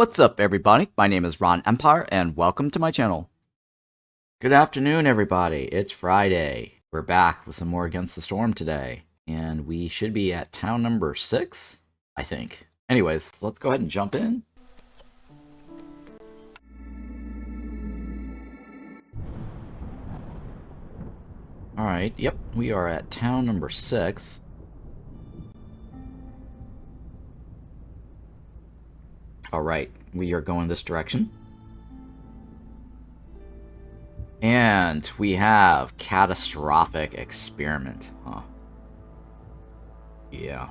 What's up, everybody? My name is Ron Empire, and welcome to my channel. Good afternoon, everybody. It's Friday. We're back with some more Against the Storm today, and we should be at town number 6, I think. Anyways, let's go ahead and jump in. Alright, yep, we are at town number 6. Alright, we are going this direction. And we have Catastrophic Experiment, huh? Yeah.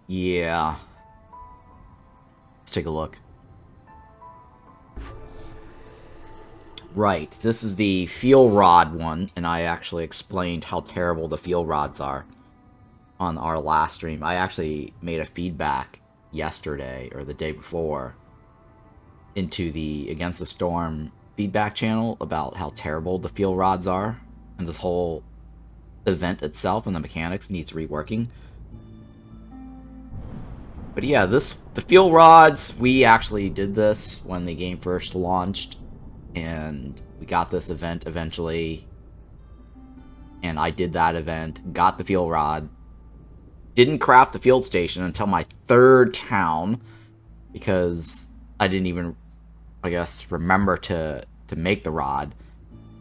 Yeah. Let's take a look. Right, this is the fuel rod one, and I actually explained how terrible the fuel rods are on our last stream. I actually made a feedback yesterday, or the day before, into the Against the Storm feedback channel about how terrible the fuel rods are, and this whole event itself and the mechanics needs reworking. But yeah, the fuel rods, we actually did this when the game first launched, and we got this event eventually, and I did that event, got the fuel rod, didn't craft the field station until my 3rd town, because I didn't even, I guess, remember to make the rod.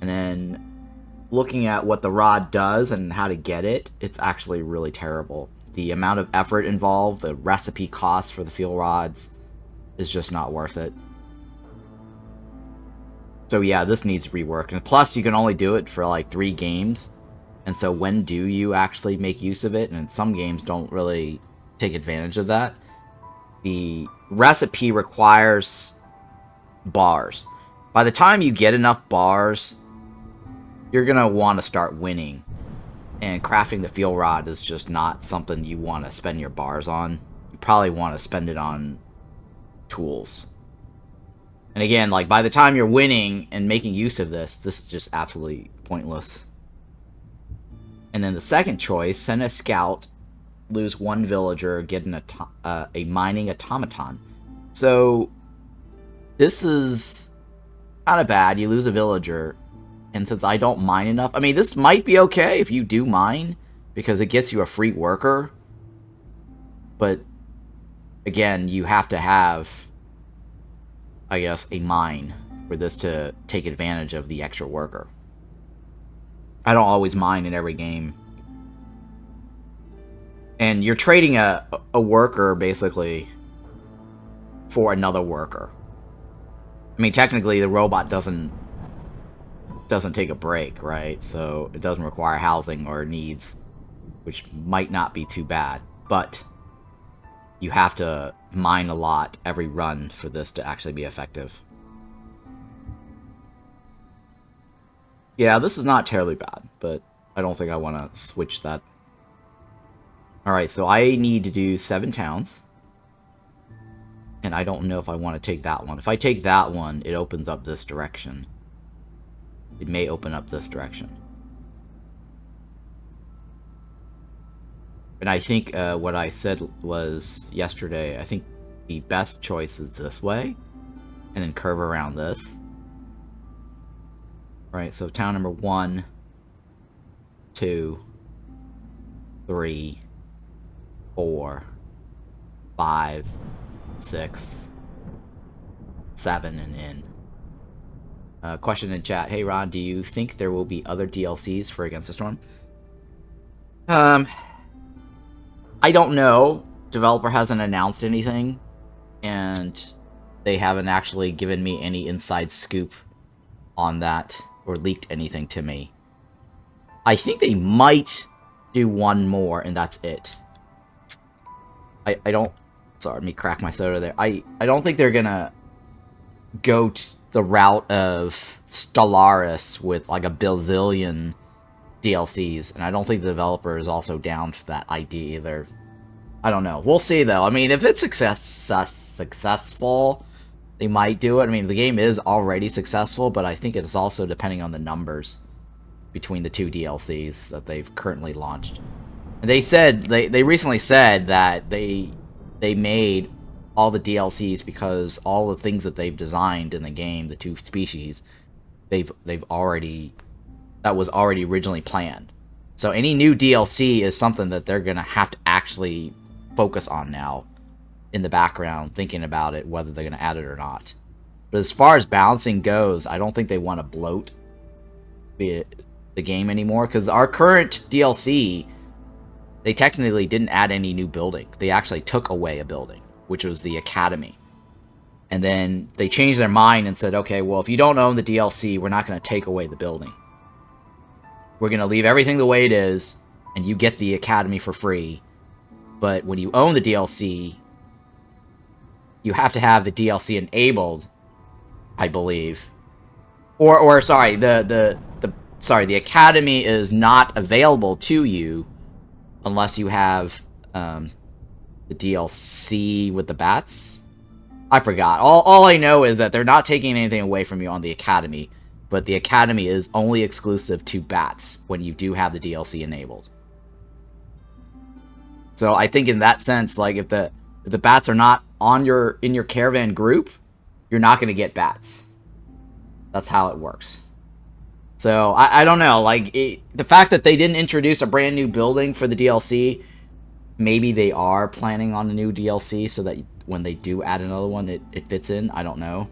And then looking at what the rod does and how to get it, it's actually really terrible. The amount of effort involved, the recipe cost for the fuel rods is just not worth it. So yeah, this needs rework. And plus, you can only do it for like 3 games. And so when do you actually make use of it? And some games don't really take advantage of that. The recipe requires bars. By the time you get enough bars, you're going to want to start winning. And crafting the fuel rod is just not something you want to spend your bars on. You probably want to spend it on tools. And again, like, by the time you're winning and making use of this is just absolutely pointless. And then the second choice, send a scout, lose 1 villager, get a mining automaton. So this is kind of bad. You lose a villager, and since I don't mine enough, I mean, this might be okay if you do mine, because it gets you a free worker. But again, you have to have, I guess, a mine for this to take advantage of the extra worker. I don't always mine in every game. And you're trading a worker, basically, for another worker. I mean, technically, the robot doesn't take a break, right? So it doesn't require housing or needs, which might not be too bad. But you have to mine a lot every run for this to actually be effective. Yeah, this is not terribly bad, but I don't think I want to switch that. Alright, so I need to do 7 towns. And I don't know if I want to take that one. If I take that one, it opens up this direction. It may open up this direction. And I think what I said was yesterday, I think the best choice is this way. And then curve around this. Right, so town number 1, 2, 3, 4, 5, 6, 7, and in. Question in chat. Hey, Ron, do you think there will be other DLCs for Against the Storm? I don't know. Developer hasn't announced anything, and they haven't actually given me any inside scoop on that, or leaked anything to me. I think they might do 1 more, and that's it. I don't... Sorry, let me crack my soda there. I don't think they're gonna go the route of Stellaris with like a bazillion DLCs, and I don't think the developer is also down for that idea either. I don't know. We'll see, though. I mean, if it's successful, they might do it. I mean, the game is already successful, but I think it is also depending on the numbers between the 2 DLCs that they've currently launched. And they said, they recently said that they they made all the DLCs because all the things that they've designed in the game, the 2 species, they've already, that was already originally planned. So any new DLC is something that they're gonna have to actually focus on now in the background, thinking about it, whether they're gonna add it or not. But as far as balancing goes, I don't think they want to bloat the game anymore, because our current DLC, they technically didn't add any new building. They actually took away a building, which was the Academy. And then they changed their mind and said, okay, well, if you don't own the DLC, we're not going to take away the building. We're going to leave everything the way it is, and you get the Academy for free. But when you own the DLC, you have to have the DLC enabled, I believe. Or sorry, the Academy is not available to you unless you have the DLC with the bats. I forgot. All I know is that they're not taking anything away from you on the Academy, but the Academy is only exclusive to bats when you do have the DLC enabled. So I think in that sense, like if the bats are not on in your caravan group, you're not going to get bats. That's how it works. So I don't know, like the fact that they didn't introduce a brand new building for the DLC, maybe they are planning on a new DLC so that when they do add another one, it fits in. I don't know.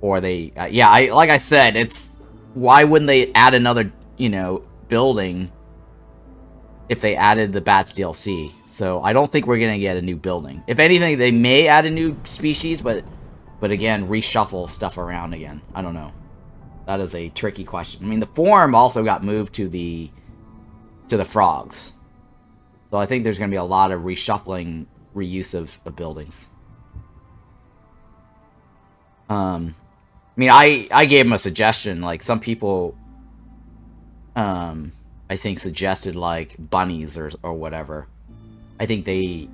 Or they, like I said, it's why wouldn't they add another, building if they added the Bats DLC? So I don't think we're gonna get a new building. If anything, they may add a new species, but again, reshuffle stuff around again. I don't know. That is a tricky question. I mean, the forum also got moved to the frogs. So I think there's going to be a lot of reshuffling, reuse of buildings. I mean, I gave them a suggestion. Like, some people, I think, suggested, like, bunnies or whatever. I think they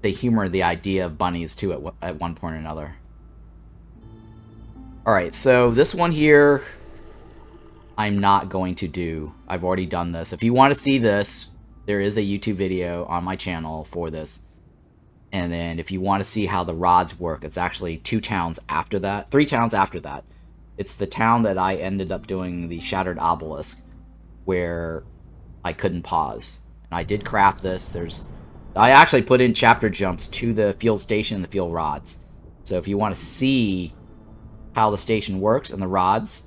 humored the idea of bunnies, too, at one point or another. Alright, so this one here, I'm not going to do. I've already done this. If you want to see this, there is a YouTube video on my channel for this. And then if you want to see how the rods work, it's actually 2 towns after that. 3 towns after that. It's the town that I ended up doing the Shattered Obelisk, where I couldn't pause. And I did craft this. I actually put in chapter jumps to the field station and the field rods. So if you want to see how the station works and the rods,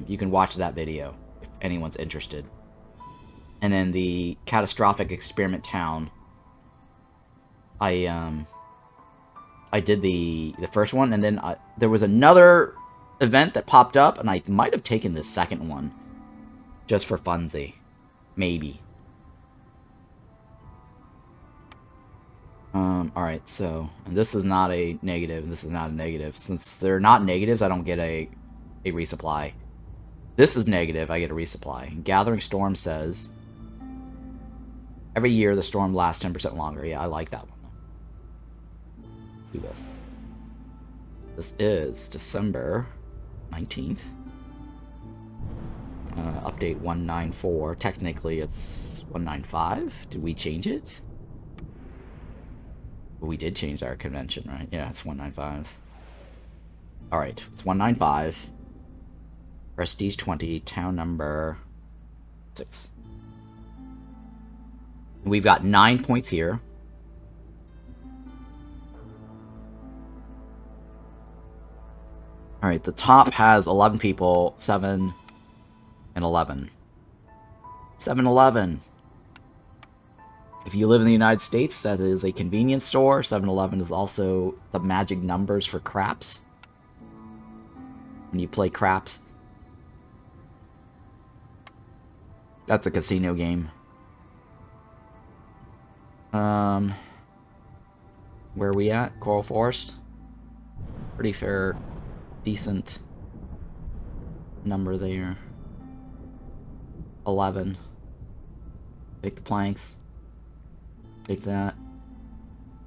you can watch that video if anyone's interested. And then the Catastrophic Experiment Town, I did the first one, and then there was another event that popped up, and I might have taken the second one just for funsy, maybe. Alright, so, and this is not a negative, and this is not a negative. Since they're not negatives, I don't get a resupply. This is negative, I get a resupply. Gathering Storm says, every year the storm lasts 10% longer. Yeah, I like that one. Do this. This is December 19th. Update 194. Technically, it's 195. Did we change it? We did change our convention, right? Yeah, it's 195. Alright, it's 195. Prestige 20, town number 6. We've got 9 points here. Alright, the top has 11 people, 7 and 11. 7-Eleven. If you live in the United States, that is a convenience store. 7-Eleven is also the magic numbers for craps. When you play craps. That's a casino game. Where are we at? Coral Forest? Pretty fair, decent number there. 11. Pick the planks. Take that.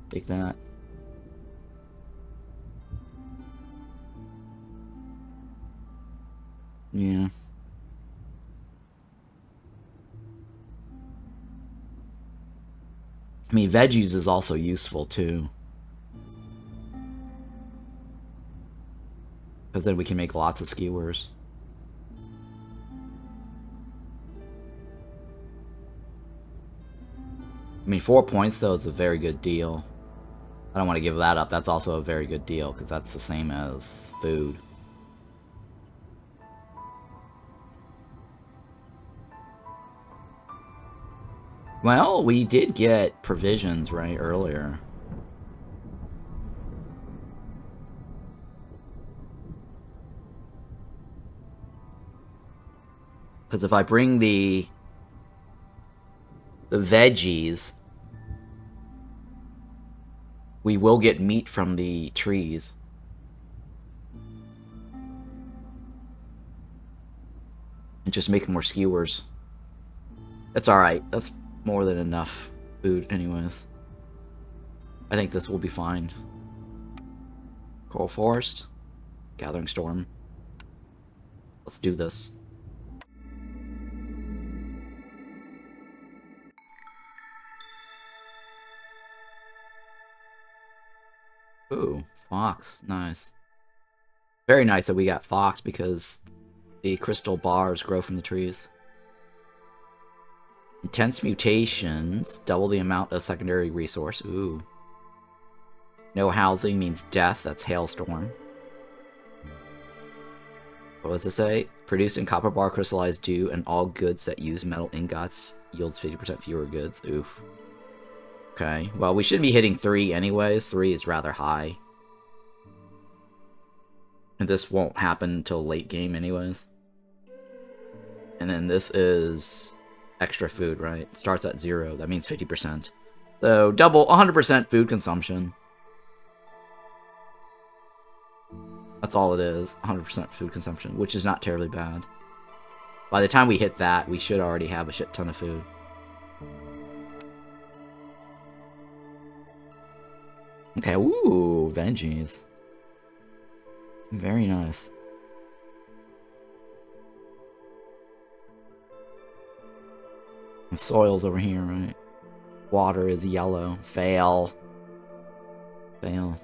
Take that. Yeah. I mean, veggies is also useful too. Because then we can make lots of skewers. I mean, 4 points though is a very good deal. I don't want to give that up. That's also a very good deal, because that's the same as food. Well, we did get provisions, right, earlier. Because if I bring the veggies, we will get meat from the trees. And just make more skewers. That's alright. That's more than enough food anyways. I think this will be fine. Coral Forest. Gathering Storm. Let's do this. Ooh, fox. Nice. Very nice that we got fox because the crystal bars grow from the trees. Intense mutations. Double the amount of secondary resource. Ooh. No housing means death. That's hailstorm. What does it say? Producing copper bar crystallized dew and all goods that use metal ingots yields 50% fewer goods. Oof. Okay. Well, we should be hitting 3 anyways. 3 is rather high. And this won't happen until late game anyways. And then this is extra food, right? It starts at 0. That means 50%. So double 100% food consumption. That's all it is. 100% food consumption, which is not terribly bad. By the time we hit that, we should already have a shit ton of food. Okay, ooh, veggies. Very nice. The soil's over here, right? Water is yellow. Fail. Fail.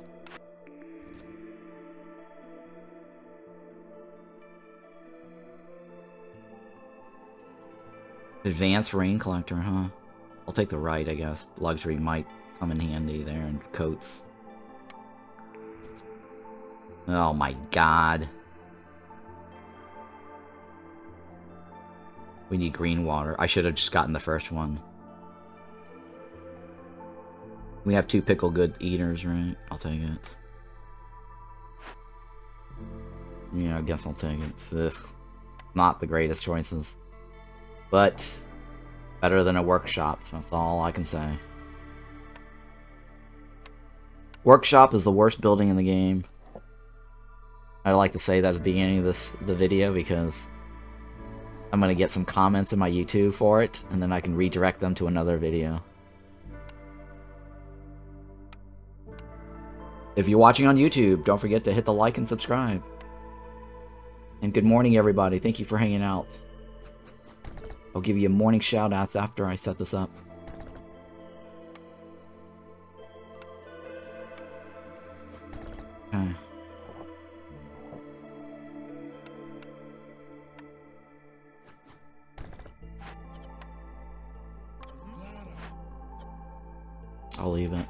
Advanced rain collector, huh? I'll take the right, I guess. Luxury might come in handy there, and coats. Oh my god. We need green water. I should have just gotten the first one. We have 2 pickle good eaters, right? I'll take it. Yeah, I guess I'll take it. Ugh. Not the greatest choices. But better than a workshop. That's all I can say. Workshop is the worst building in the game. I like to say that at the beginning of the video because I'm going to get some comments in my YouTube for it, and then I can redirect them to another video. If you're watching on YouTube, don't forget to hit the like and subscribe. And good morning, everybody. Thank you for hanging out. I'll give you morning shout-outs after I set this up. Okay. I'll leave it.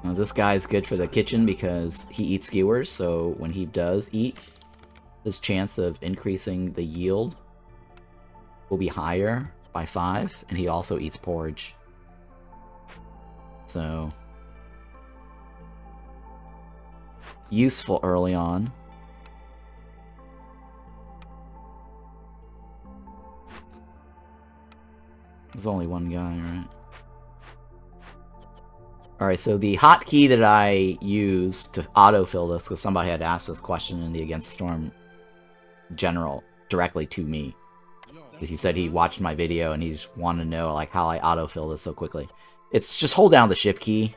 Now this guy's good for the kitchen because he eats skewers, so when he does eat, his chance of increasing the yield will be higher by 5, and he also eats porridge. So useful early on. There's only one guy, right? Alright, so the hotkey that I use to autofill this, because somebody had asked this question in the Against Storm general directly to me. He said he watched my video and he just wanted to know like how I autofill this so quickly. It's just hold down the shift key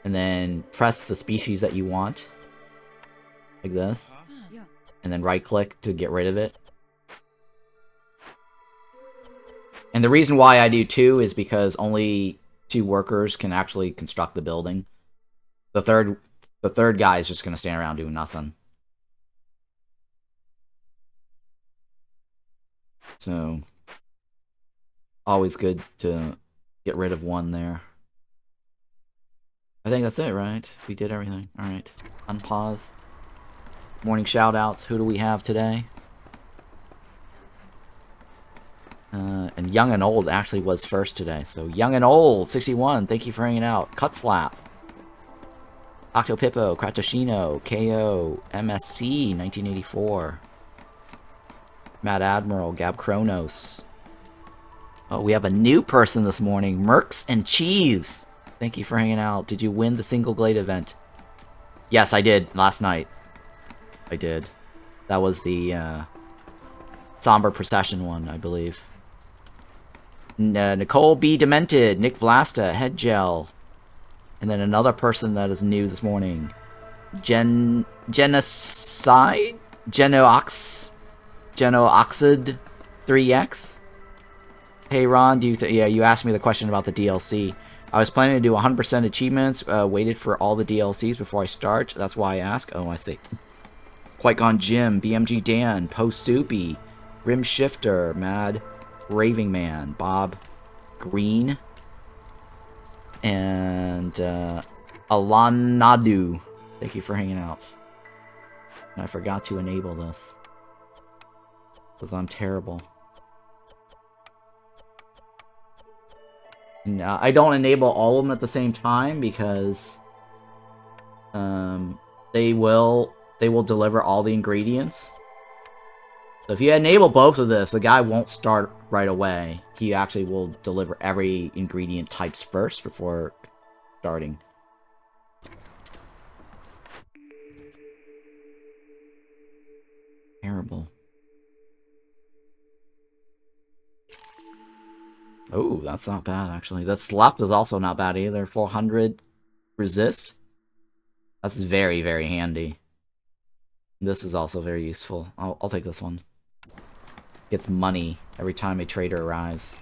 and then press the species that you want. Like this. And then right click to get rid of it. And the reason why I do 2 is because only 2 workers can actually construct the building. The third guy is just going to stand around doing nothing. So, always good to get rid of 1 there. I think that's it, right? We did everything. Alright. Unpause. Morning shoutouts. Who do we have today? And Young and Old actually was first today. So, Young and Old, 61, thank you for hanging out. Cut Slap. Octopippo, Kratoshino, KO, MSC, 1984. Mad Admiral, Gab Kronos. Oh, we have a new person this morning. Mercs and Cheese. Thank you for hanging out. Did you win the Single Glade event? Yes, I did. Last night. I did. That was the Somber Procession one, I believe. Nicole B. Demented, Nick Blasta, Head Gel. And then another person that is new this morning. Genocide? Genoxid 3X? Hey Ron, yeah, you asked me the question about the DLC. I was planning to do 100% achievements, waited for all the DLCs before I start. That's why I ask. Oh, I see. Qui-Gon Jim, BMG Dan, Post Soupy, Grim Shifter, Mad Raving Man, Bob Green, and Alanadu. Thank you for hanging out. And I forgot to enable this. Because I'm terrible. And, I don't enable all of them at the same time because they will deliver all the ingredients. So if you enable both of this, the guy won't start right away. He actually will deliver every ingredient types first before starting. Terrible. Oh, that's not bad, actually. That left is also not bad either. 400 resist. That's very, very handy. This is also very useful. I'll take this one. Gets money every time a trader arrives.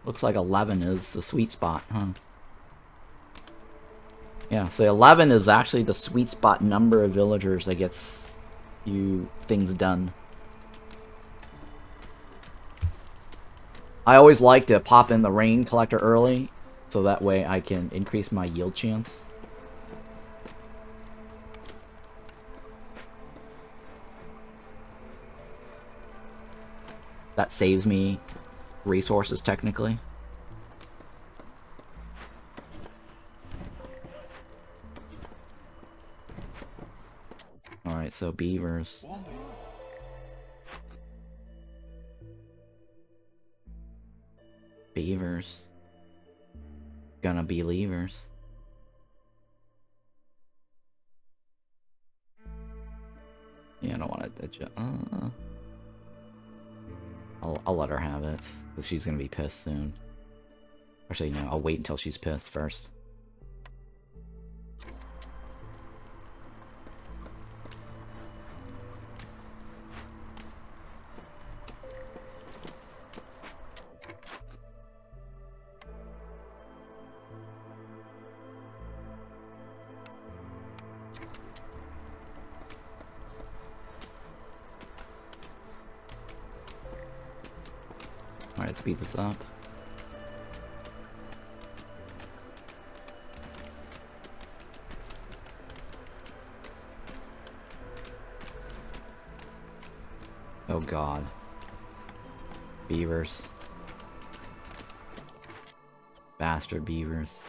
Looks like 11 is the sweet spot, huh? Yeah, so 11 is actually the sweet spot number of villagers that gets you things done. I always like to pop in the rain collector early, so that way I can increase my yield chance. That saves me resources, technically. Alright, so beavers. Beavers. Gonna be leavers. Yeah, I don't want to... I'll let her have it, because she's gonna be pissed soon. Actually, no, I'll wait until she's pissed first. Alright, let's speed this up. Oh god. Beavers. Bastard beavers.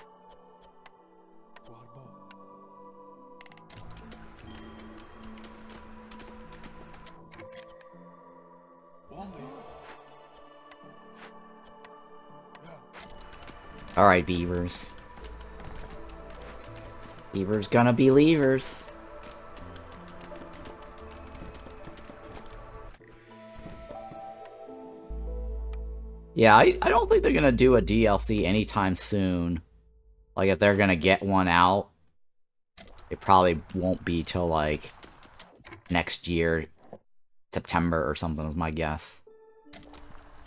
Alright, beavers. Beavers gonna be leavers. Yeah, I don't think they're gonna do a DLC anytime soon. Like, if they're gonna get one out, it probably won't be till, like, next year, September or something is my guess.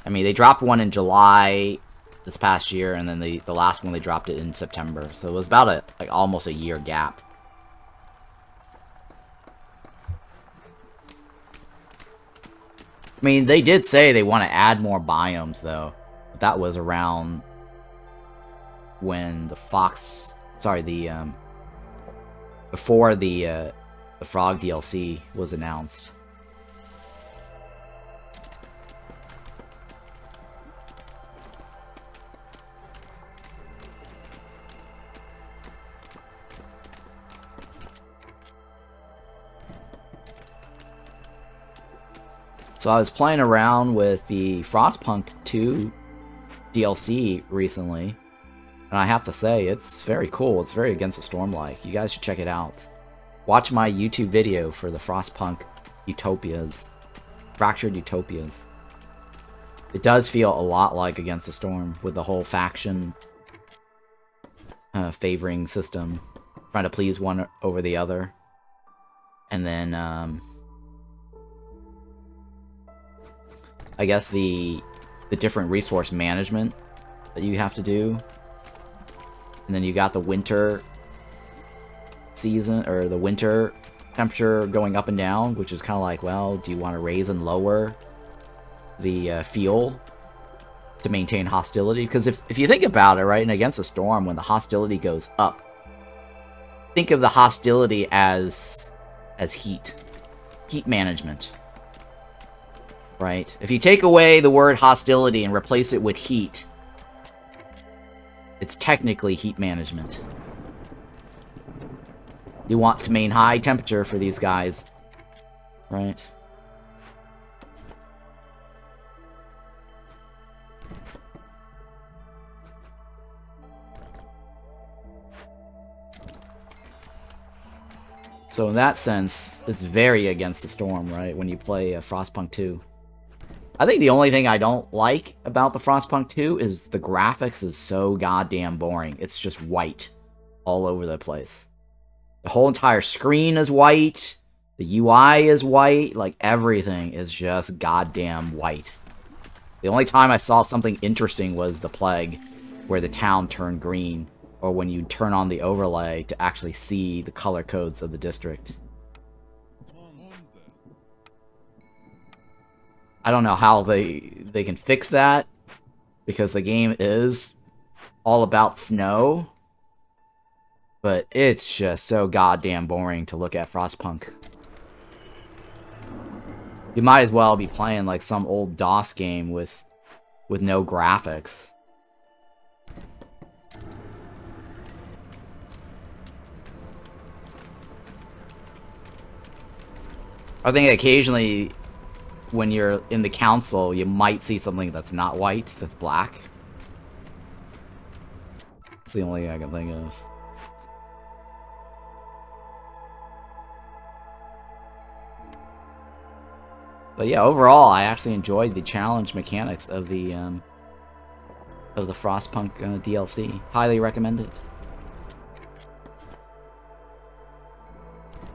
I mean, they dropped one in July this past year, and then the last one they dropped it in September. So it was about like almost a year gap. I mean, they did say they want to add more biomes, though. But that was around when the fox... Sorry, before the frog DLC was announced. So I was playing around with the Frostpunk 2 DLC recently, and I have to say, it's very cool. It's very Against the Storm-like. You guys should check it out. Watch my YouTube video for the Frostpunk Utopias. Fractured Utopias. It does feel a lot like Against the Storm, with the whole faction favoring system. Trying to please one over the other. And then, I guess the different resource management that you have to do. And then you got the winter season, or the winter temperature going up and down, which is kind of like, well, do you want to raise and lower the fuel to maintain hostility? Because if you think about it, right, and Against the Storm, when the hostility goes up, think of the hostility as heat management. Right? If you take away the word hostility and replace it with heat, it's technically heat management. You want to maintain high temperature for these guys, right? So in that sense, it's very Against the Storm, right? When you play Frostpunk 2. I think the only thing I don't like about the Frostpunk 2 is the graphics is so goddamn boring. It's just white all over the place. The whole entire screen is white. The UI is white. Like, everything is just goddamn white. The only time I saw something interesting was the Plague, where the town turned green, or when you turn on the overlay to actually see the color codes of the district. I don't know how they can fix that, because the game is all about snow, but it's just so goddamn boring to look at Frostpunk. You might as well be playing like some old DOS game with no graphics. I think occasionally, when you're in the council, you might see something that's not white, that's black. That's the only thing I can think of. But yeah, overall, I actually enjoyed the challenge mechanics of the Frostpunk DLC. Highly recommended.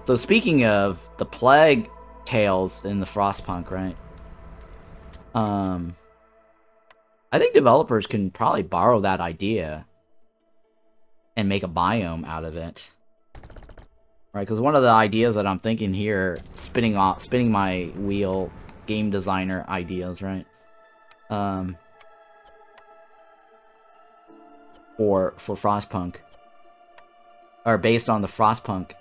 So speaking of the Plague tales in the Frostpunk, right? I think developers can probably borrow that idea and make a biome out of it, right? Because one of the ideas that I'm thinking here, spinning my wheel, game designer ideas, right? For Frostpunk, are based on the Frostpunk.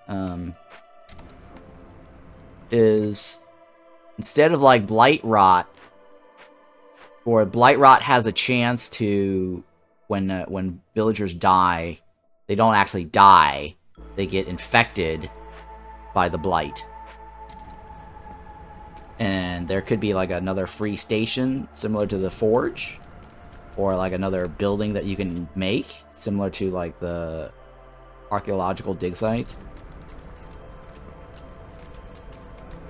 Is instead of like Blight Rot, or Blight Rot has a chance to, when villagers die, they don't actually die, they get infected by the blight. And there could be like another free station similar to the Forge, or like another building that you can make similar to like the archaeological dig site,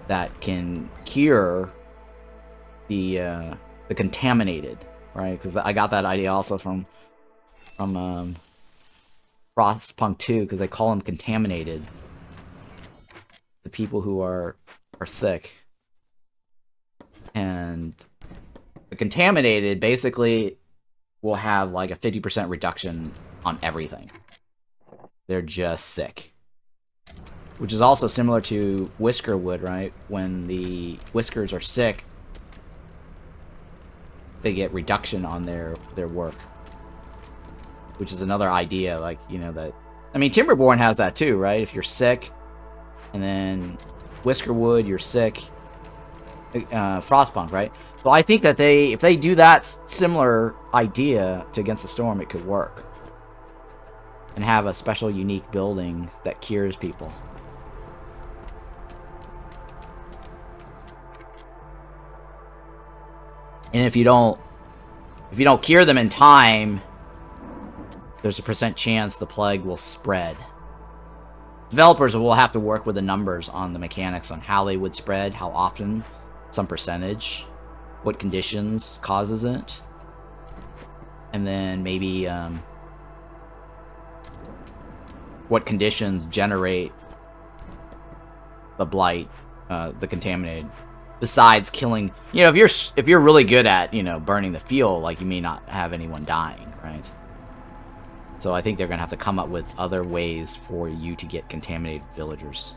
that can cure the contaminated, right? Because I got that idea also from Frostpunk 2, because they call them contaminated. The people who are sick. And the contaminated basically will have like a 50% reduction on everything. They're just sick. Which is also similar to Whiskerwood, right? When the Whiskers are sick, they get reduction on their work. Which is another idea, like, you know, that... I mean, Timberborn has that too, right? If you're sick, and then Whiskerwood, you're sick. Frostpunk, right? So I think that if they do that similar idea to Against the Storm, it could work. And have a special, unique building that cures people. And if you don't cure them in time, there's a % chance the plague will spread. Developers will have to work with the numbers on the mechanics on how they would spread, how often, some percentage, what conditions causes it, and then maybe what conditions generate the blight, the contaminated. Besides killing, you know, if you're really good at, you know, burning the field, like, you may not have anyone dying, right? So I think they're gonna have to come up with other ways for you to get contaminated villagers.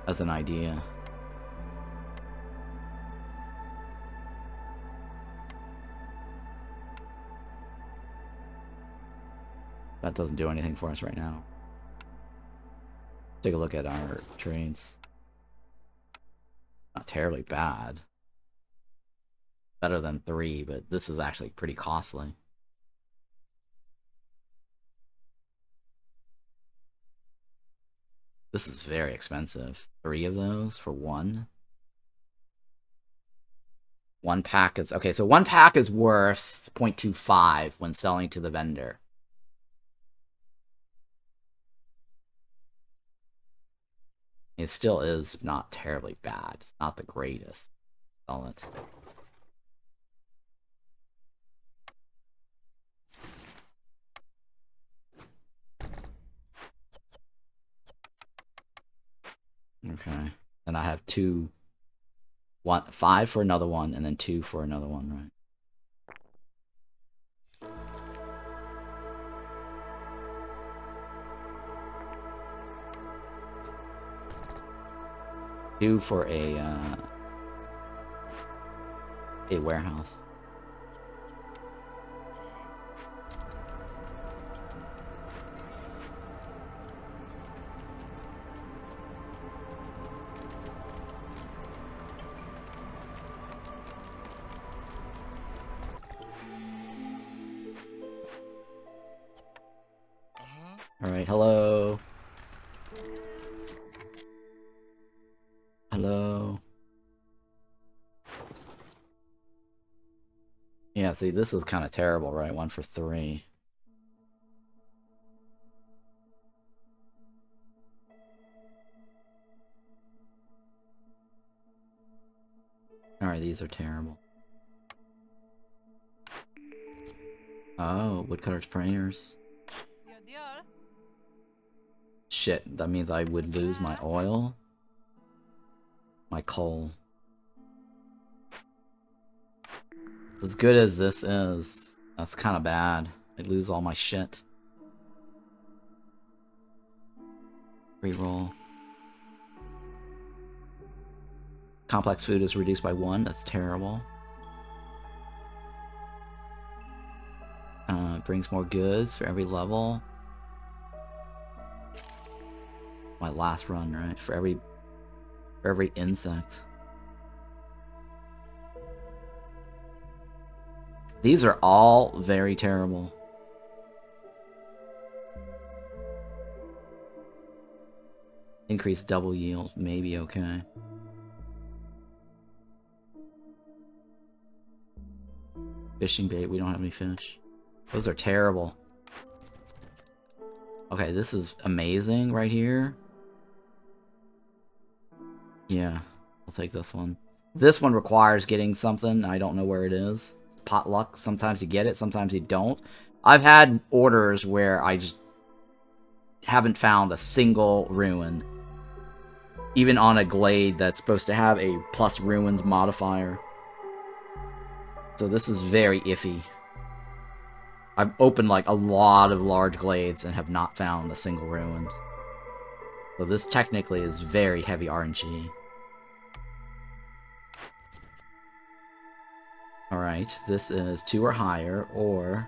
As an idea. That doesn't do anything for us right now. Take a look at our trades. Not terribly bad. Better than 3, but this is actually pretty costly. This is very expensive. 3 of those for 1. 1 pack is... Okay, so 1 pack is worth 0.25 when selling to the vendor. It still is not terribly bad. It's not the greatest. Sell it. Okay. And I have 5 for another one, and then 2 for another one, right? Two for a warehouse. Alright, hello. Hello. Yeah, see, this is kind of terrible, right? 1 for 3. Alright, these are terrible. Oh, woodcutter's prayers. Shit, that means I would lose my oil. My coal. As good as this is, that's kind of bad. I lose all my shit. Reroll. Complex food is reduced by 1. That's terrible. Brings more goods for every level. My last run, right? For every insect. These are all very terrible. Increased double yield, maybe okay. Fishing bait, we don't have any fish. Those are terrible. Okay, this is amazing right here. Yeah, I'll take this one. This one requires getting something. I don't know where it is. It's potluck. Sometimes you get it, sometimes you don't. I've had orders where I just haven't found a single ruin. Even on a glade that's supposed to have a plus ruins modifier. So this is very iffy. I've opened like a lot of large glades and have not found a single ruin. So this technically is very heavy RNG. Alright, this is 2 or higher, or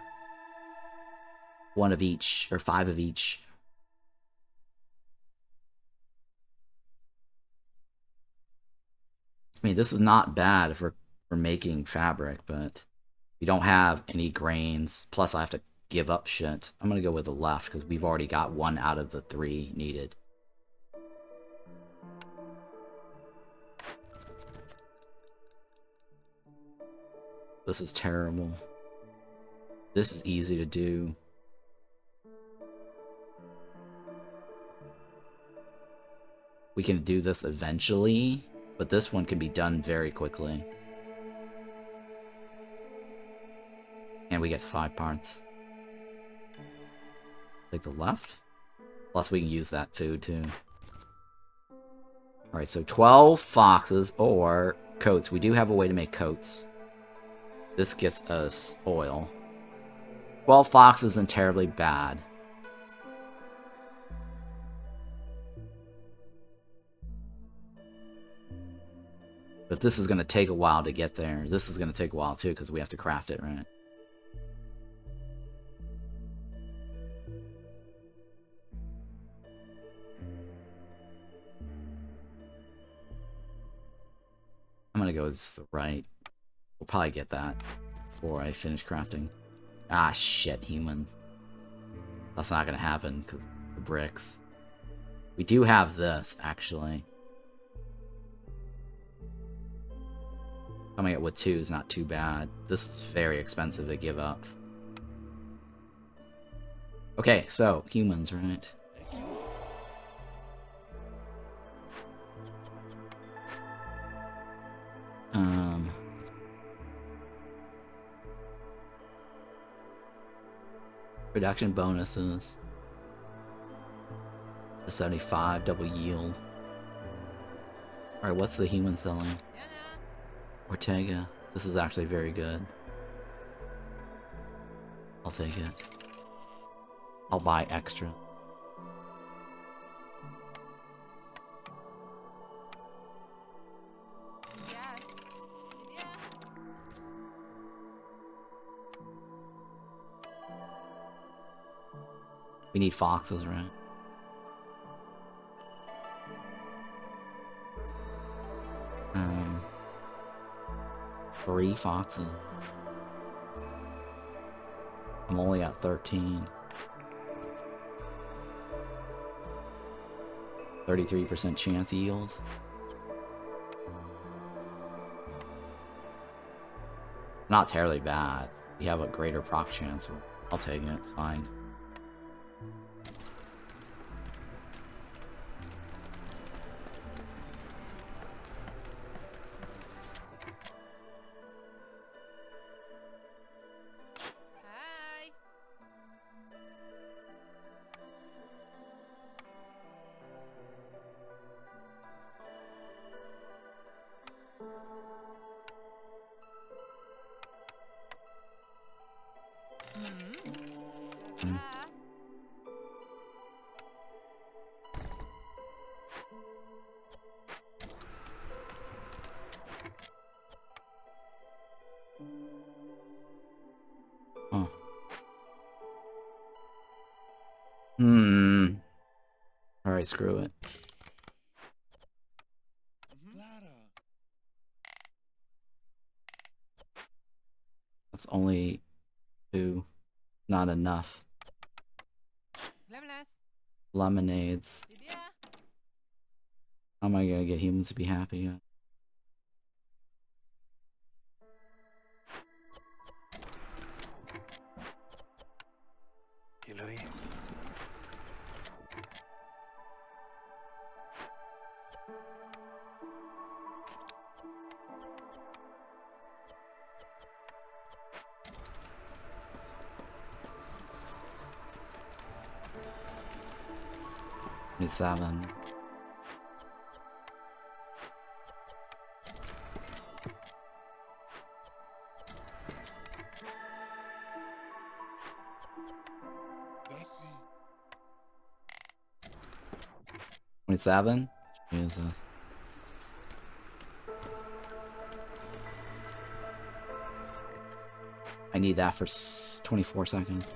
1 of each, or 5 of each. I mean, this is not bad if we're making fabric, but we don't have any grains. Plus, I have to give up shit. I'm gonna go with the left, because we've already got 1 out of the 3 needed. This is terrible. This is easy to do. We can do this eventually, but this one can be done very quickly. And we get 5 parts. Take the left. Plus we can use that food too. Alright, so 12 foxes or coats. We do have a way to make coats. This gets us oil. 12 foxes isn't terribly bad. But this is going to take a while to get there. This is going to take a while too, because we have to craft it, right? I'm going to go with the right. We'll probably get that before I finish crafting. Ah, shit, humans. That's not going to happen, because the bricks. We do have this, actually. Coming up with 2 is not too bad. This is very expensive to give up. Okay, so, humans, right? Production bonuses. 75, double yield. Alright, what's the human selling? Ortega. This is actually very good. I'll take it. I'll buy extra. We need foxes, right? Three foxes. I'm only at 13. 33% chance yield. Not terribly bad. You have a greater proc chance. I'll take it, it's fine. Alright, screw it. That's only 2. Not enough. Lemonades. How am I gonna get humans to be happy? 27. That's 27? Jesus. I need that for 24 seconds.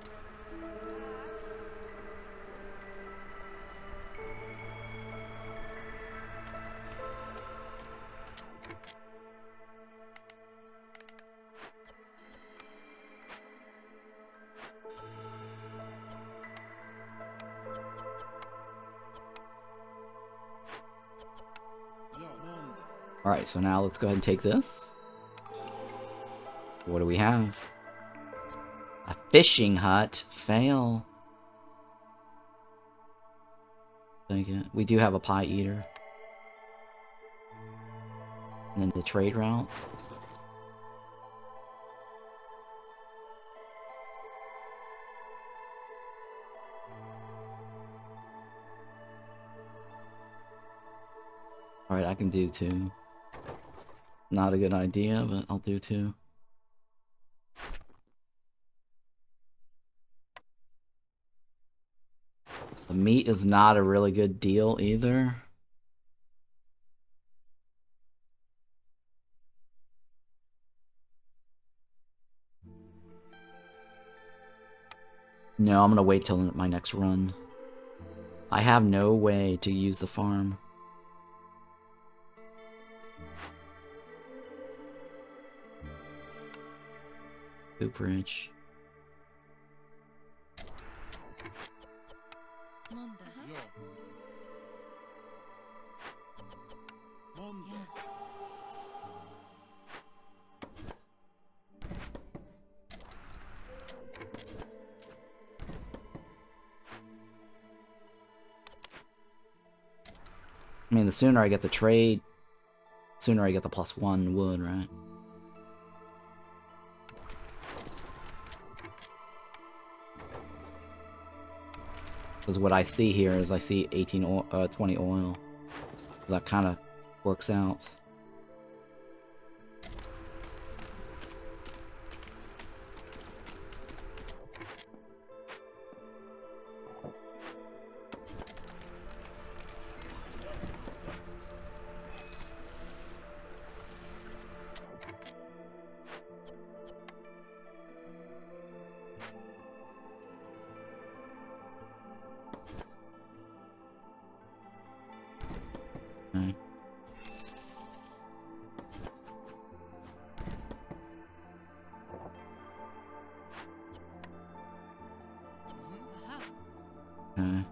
Alright, so now let's go ahead and take this. What do we have? A fishing hut. Fail. Take it. We do have a pie eater. And then the trade route. Alright, I can do 2. Not a good idea, but I'll do 2. The meat is not a really good deal either. No, I'm gonna wait till my next run. I have no way to use the farm. Cooperage. I mean, the sooner I get the trade, the sooner I get the +1 wood, right? Because what I see here is I see 20 oil. That kind of works out. Okay. Okay.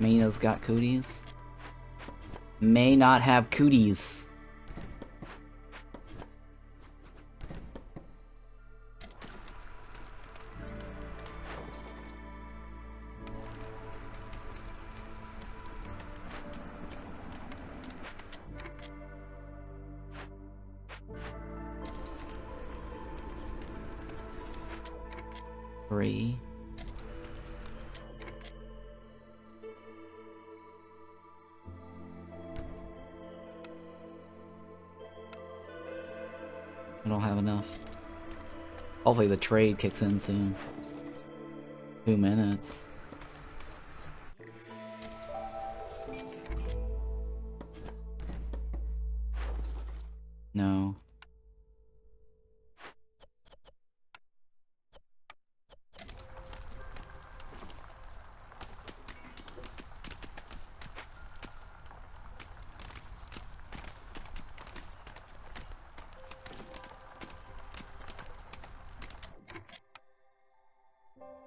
Mina's got cooties. May not have cooties. Three. I don't have enough. Hopefully the trade kicks in soon. 2 minutes. No.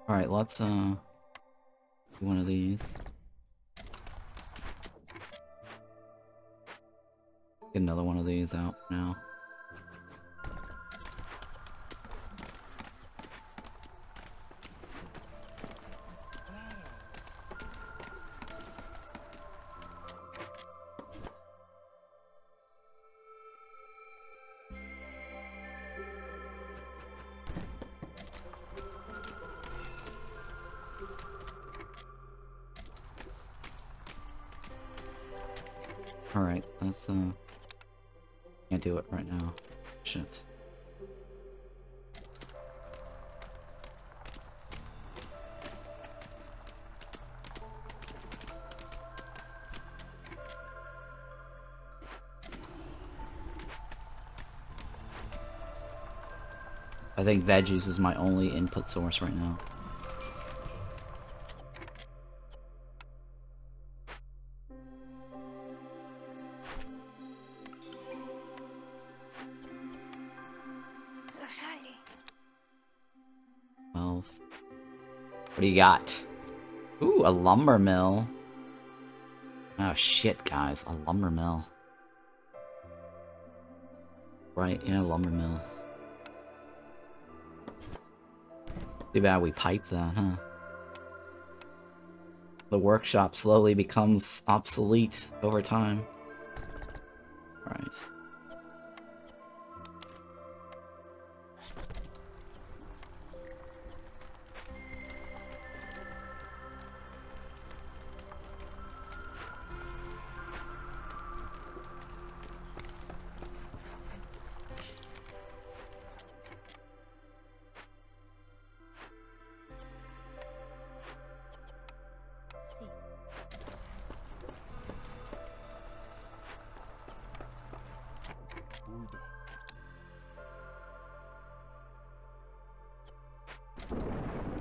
Alright, let's do one of these. Get another one of these out for now. Alright, let's can't do it right now. Shit. I think veggies is my only input source right now. What do you got? Ooh, a lumber mill. Oh shit, guys, a lumber mill. Right, yeah, a lumber mill. Too bad we piped that, huh? The workshop slowly becomes obsolete over time. Right.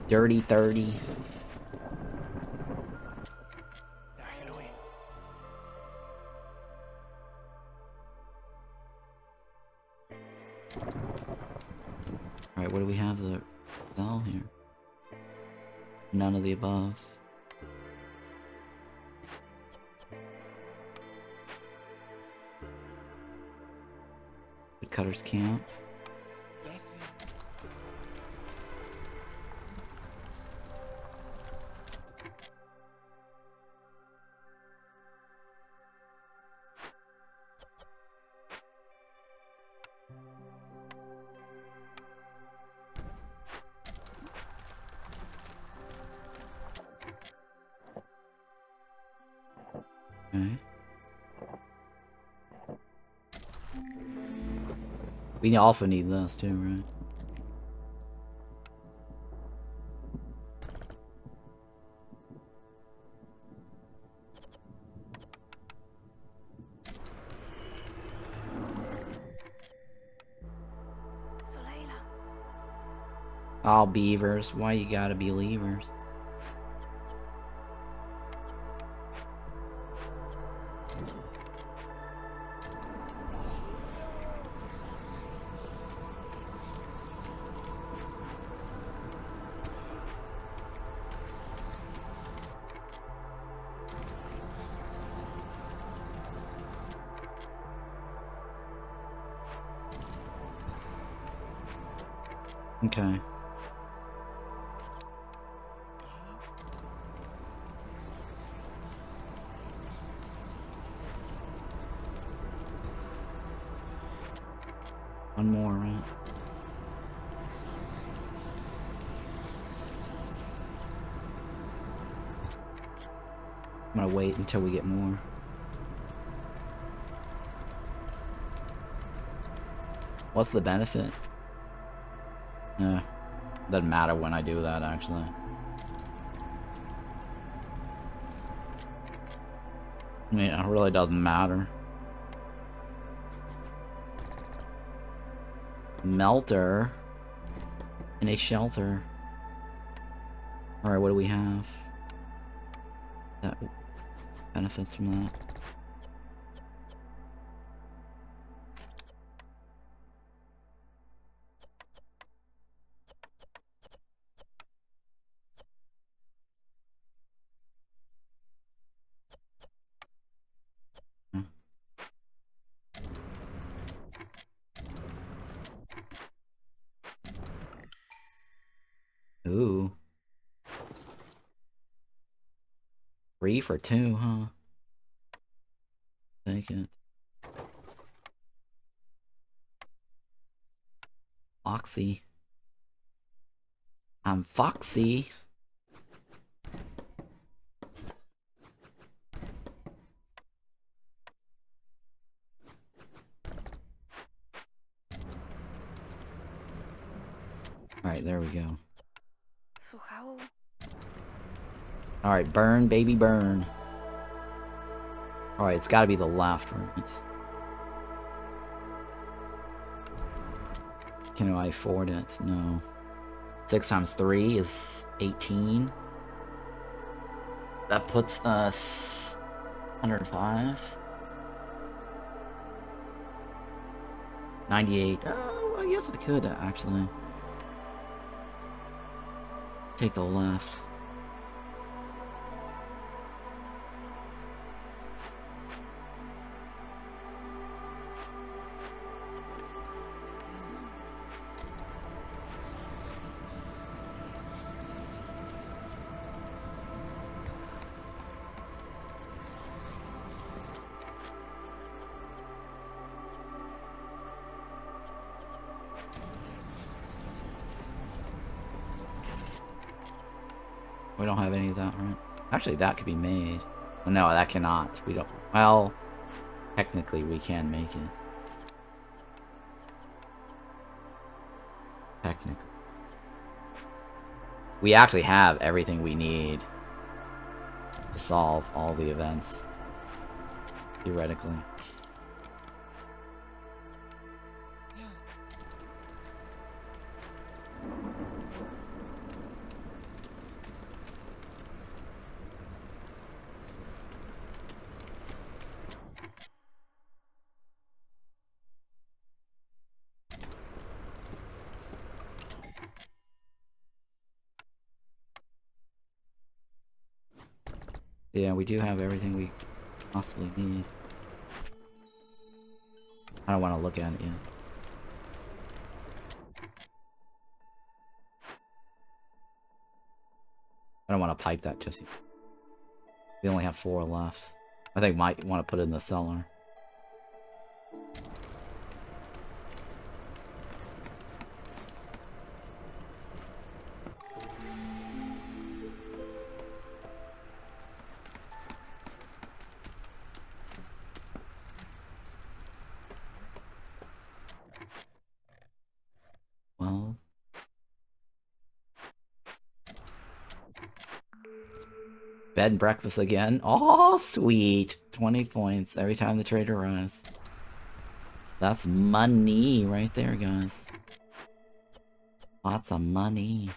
Dirty 30. Alright, what do we have the bell here? None of the above. Woodcutter's camp. Okay. We also need this too, right? All beavers. Why you gotta be leavers? Okay. One more, right? I'm gonna wait until we get more. What's the benefit? Doesn't matter when I do that, actually. I mean, it really doesn't matter. Melter and a shelter. Alright, what do we have that benefits from that? Ooh. 3 for 2, huh? Take it. Foxy. I'm Foxy. Alright, there we go. So how? Alright, burn, baby, burn. Alright, it's gotta be the left, right? Can I afford it? No. 6 times 3 is 18. That puts us 105. 98. Oh, I guess I could actually take the left. We don't have any of that, right? Actually, that could be made. Well, no, that cannot. We don't. Well, technically, we can make it. Technically. We actually have everything we need to solve all the events. Theoretically. Yeah, we do have everything we possibly need. I don't want to look at it yet. I don't want to pipe that just yet. We only have 4 left. I think might want to put it in the cellar. Well, bed and breakfast again. Oh, sweet. 20 points every time the trader arrives. That's money right there, guys. Lots of money.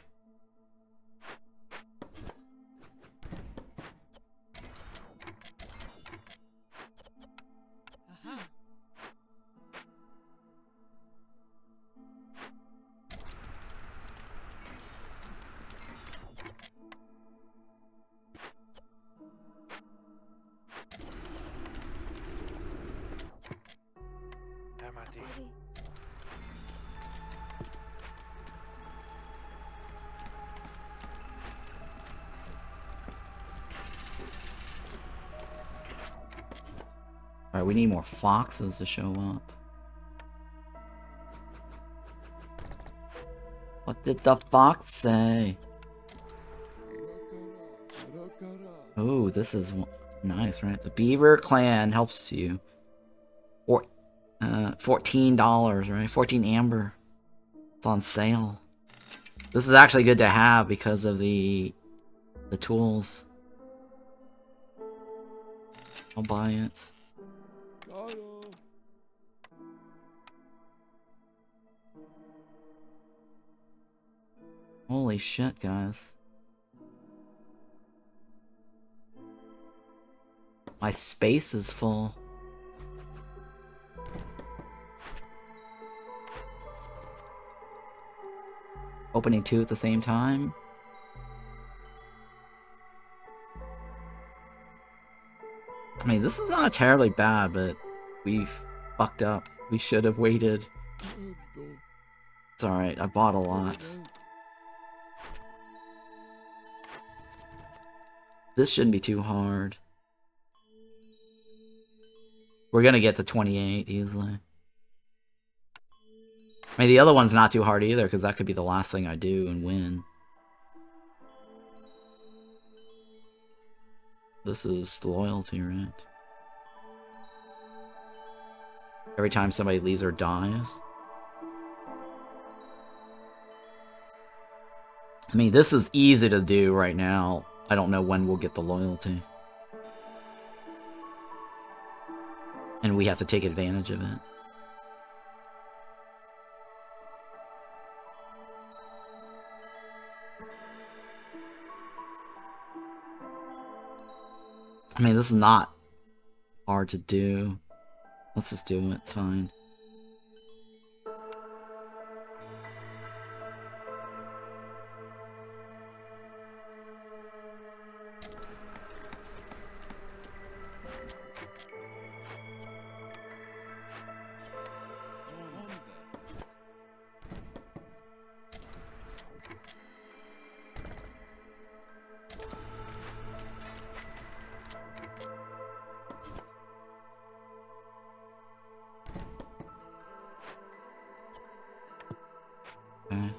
Alright, we need more foxes to show up. What did the fox say? Oh, this is nice, right? The Beaver clan helps you. $14, right? 14 amber. It's on sale. This is actually good to have because of the tools. I'll buy it. Holy shit, guys. My space is full. Opening 2 at the same time? I mean, this is not terribly bad, but we fucked up. We should have waited. It's alright, I bought a lot. This shouldn't be too hard. We're gonna get to 28 easily. I mean, the other one's not too hard either, because that could be the last thing I do and win. This is loyalty, right? Every time somebody leaves or dies. I mean, this is easy to do right now. I don't know when we'll get the loyalty. And we have to take advantage of it. I mean, this is not hard to do. Let's just do it, it's fine. Okay.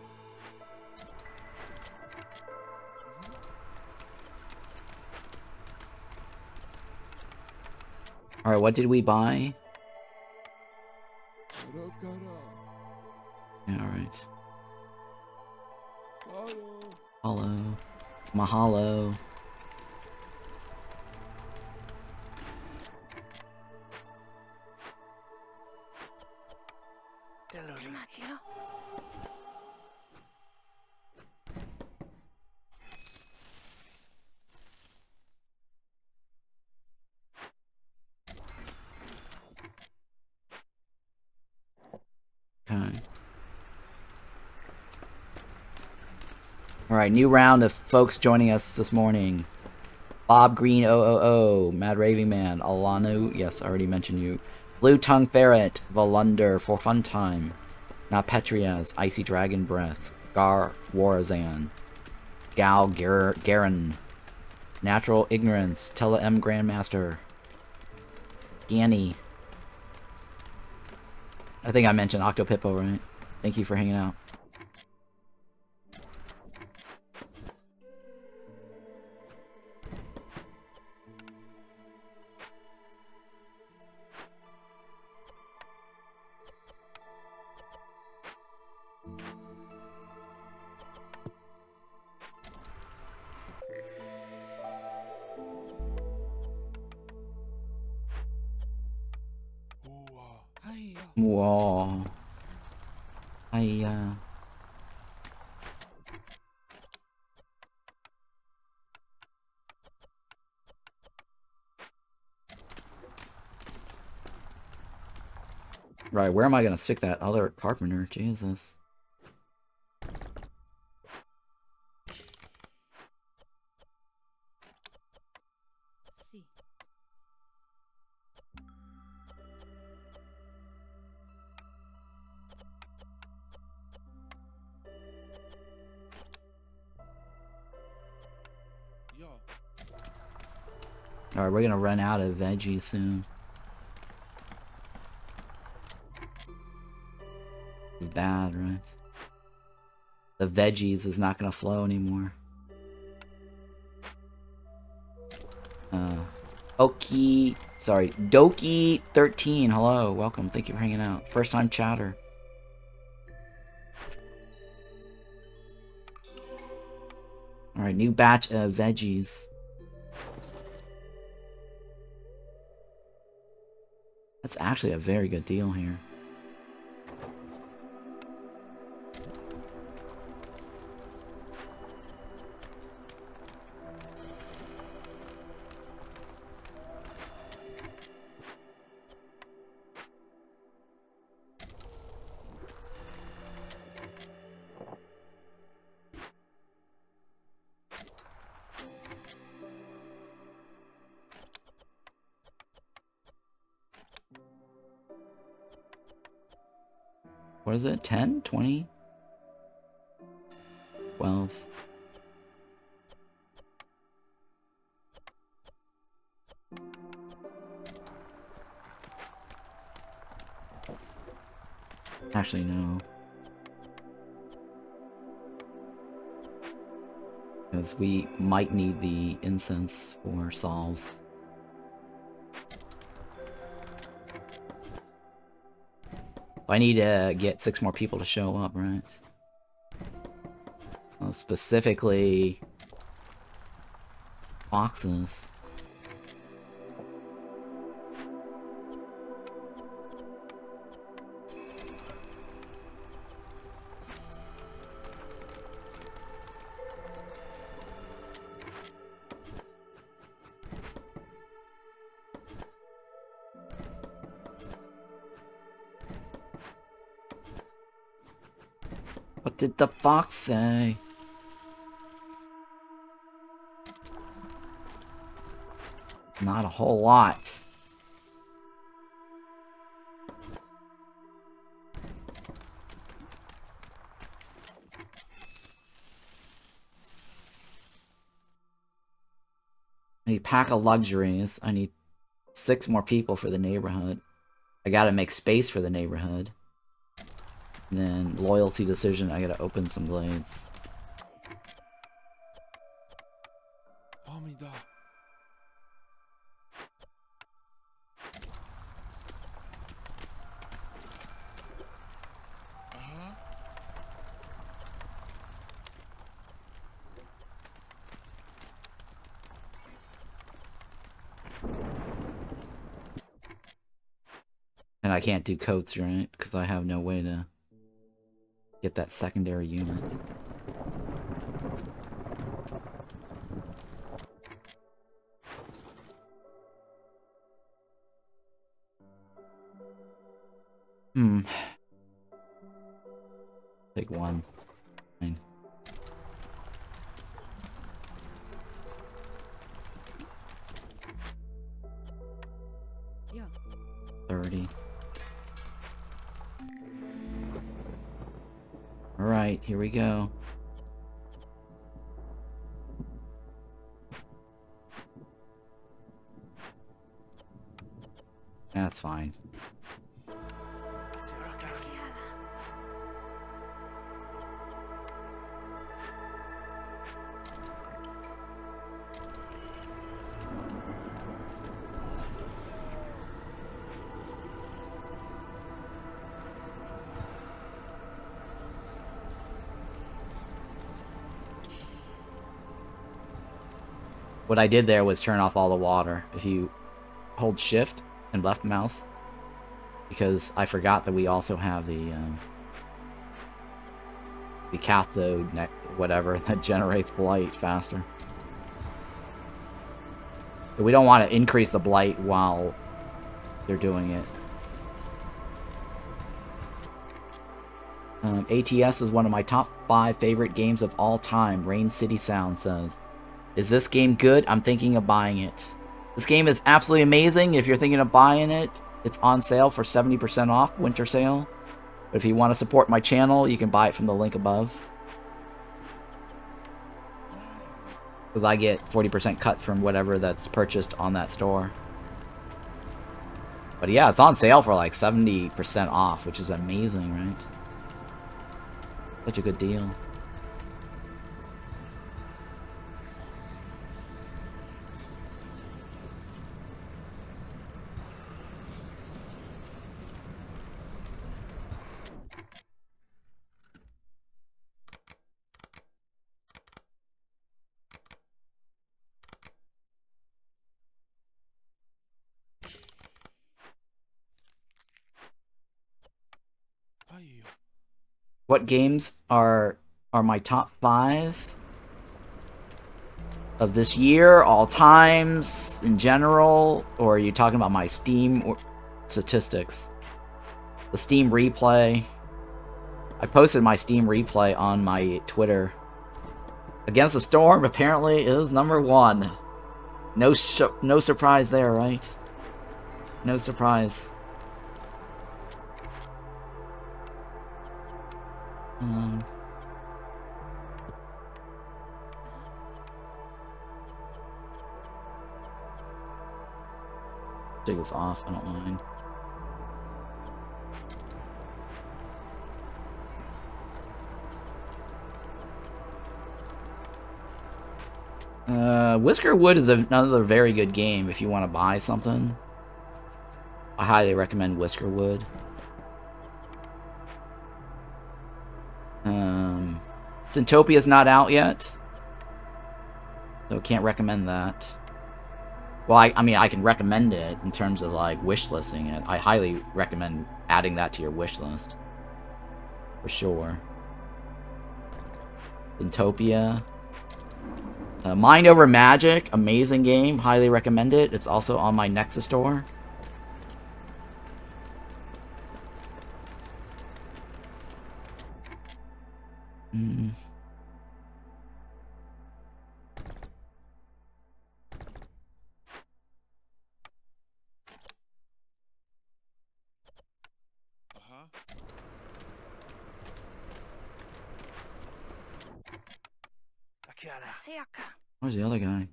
Alright, what did we buy? Yeah, alright. Hello. Mahalo. Un attimo. Okay. Alright, new round of folks joining us this morning. Bob Green 000, Mad Raving Man, Alanu, yes, I already mentioned you. Blue Tongue Ferret, Volunder for Fun Time. Napetrias, Icy Dragon Breath, Gar Warazan, Gal Garen, Natural Ignorance, Tele M Grandmaster, Ganny. I think I mentioned Octopippo, right? Thank you for hanging out. Whoa. Right, where am I gonna stick that other carpenter? Jesus. See. Alright, we're gonna run out of veggies soon. It's bad, right? The veggies is not gonna flow anymore. Doki13, hello, welcome, thank you for hanging out. First time chatter. Alright, new batch of veggies. That's actually a very good deal here. What is it? 10? 20? 12. Actually, no. Because we might need the incense for solves. I need to get 6 more people to show up, right? Specifically foxes. What did the fox say? Not a whole lot. I need a pack of luxuries. I need 6 more people for the neighborhood. I gotta make space for the neighborhood. And then loyalty decision, I gotta open some glades. Amida. And I can't do coats, right? Because I have no way to get that secondary unit. Take 1. Fine. Yeah. 30. Alright, here we go. That's fine. What I did there was turn off all the water. If you hold shift and left mouse, because I forgot that we also have the cathode whatever that generates blight faster. But we don't want to increase the blight while they're doing it. ATS is one of my top 5 favorite games of all time, Rain City Sound says. Is this game good? I'm thinking of buying it. This game is absolutely amazing. If you're thinking of buying it, it's on sale for 70% off, winter sale. But if you want to support my channel, you can buy it from the link above. Because I get 40% cut from whatever that's purchased on that store. But yeah, it's on sale for like 70% off, which is amazing, right? Such a good deal. What games are my top 5 of this year, all times, in general? Or are you talking about my Steam statistics? The Steam replay. I posted my Steam replay on my Twitter. Against the Storm apparently is number 1. No surprise there, right? No surprise. Take this off, I don't mind. Whiskerwood is another very good game if you want to buy something. I highly recommend Whiskerwood. Syntopia's not out yet, so can't recommend that. Well, I mean, I can recommend it in terms of, like, wish listing it. I highly recommend adding that to your wish list. For sure. Syntopia. Mind Over Magic, amazing game. Highly recommend it. It's also on my Nexus store. Así acá. Where's the other guy?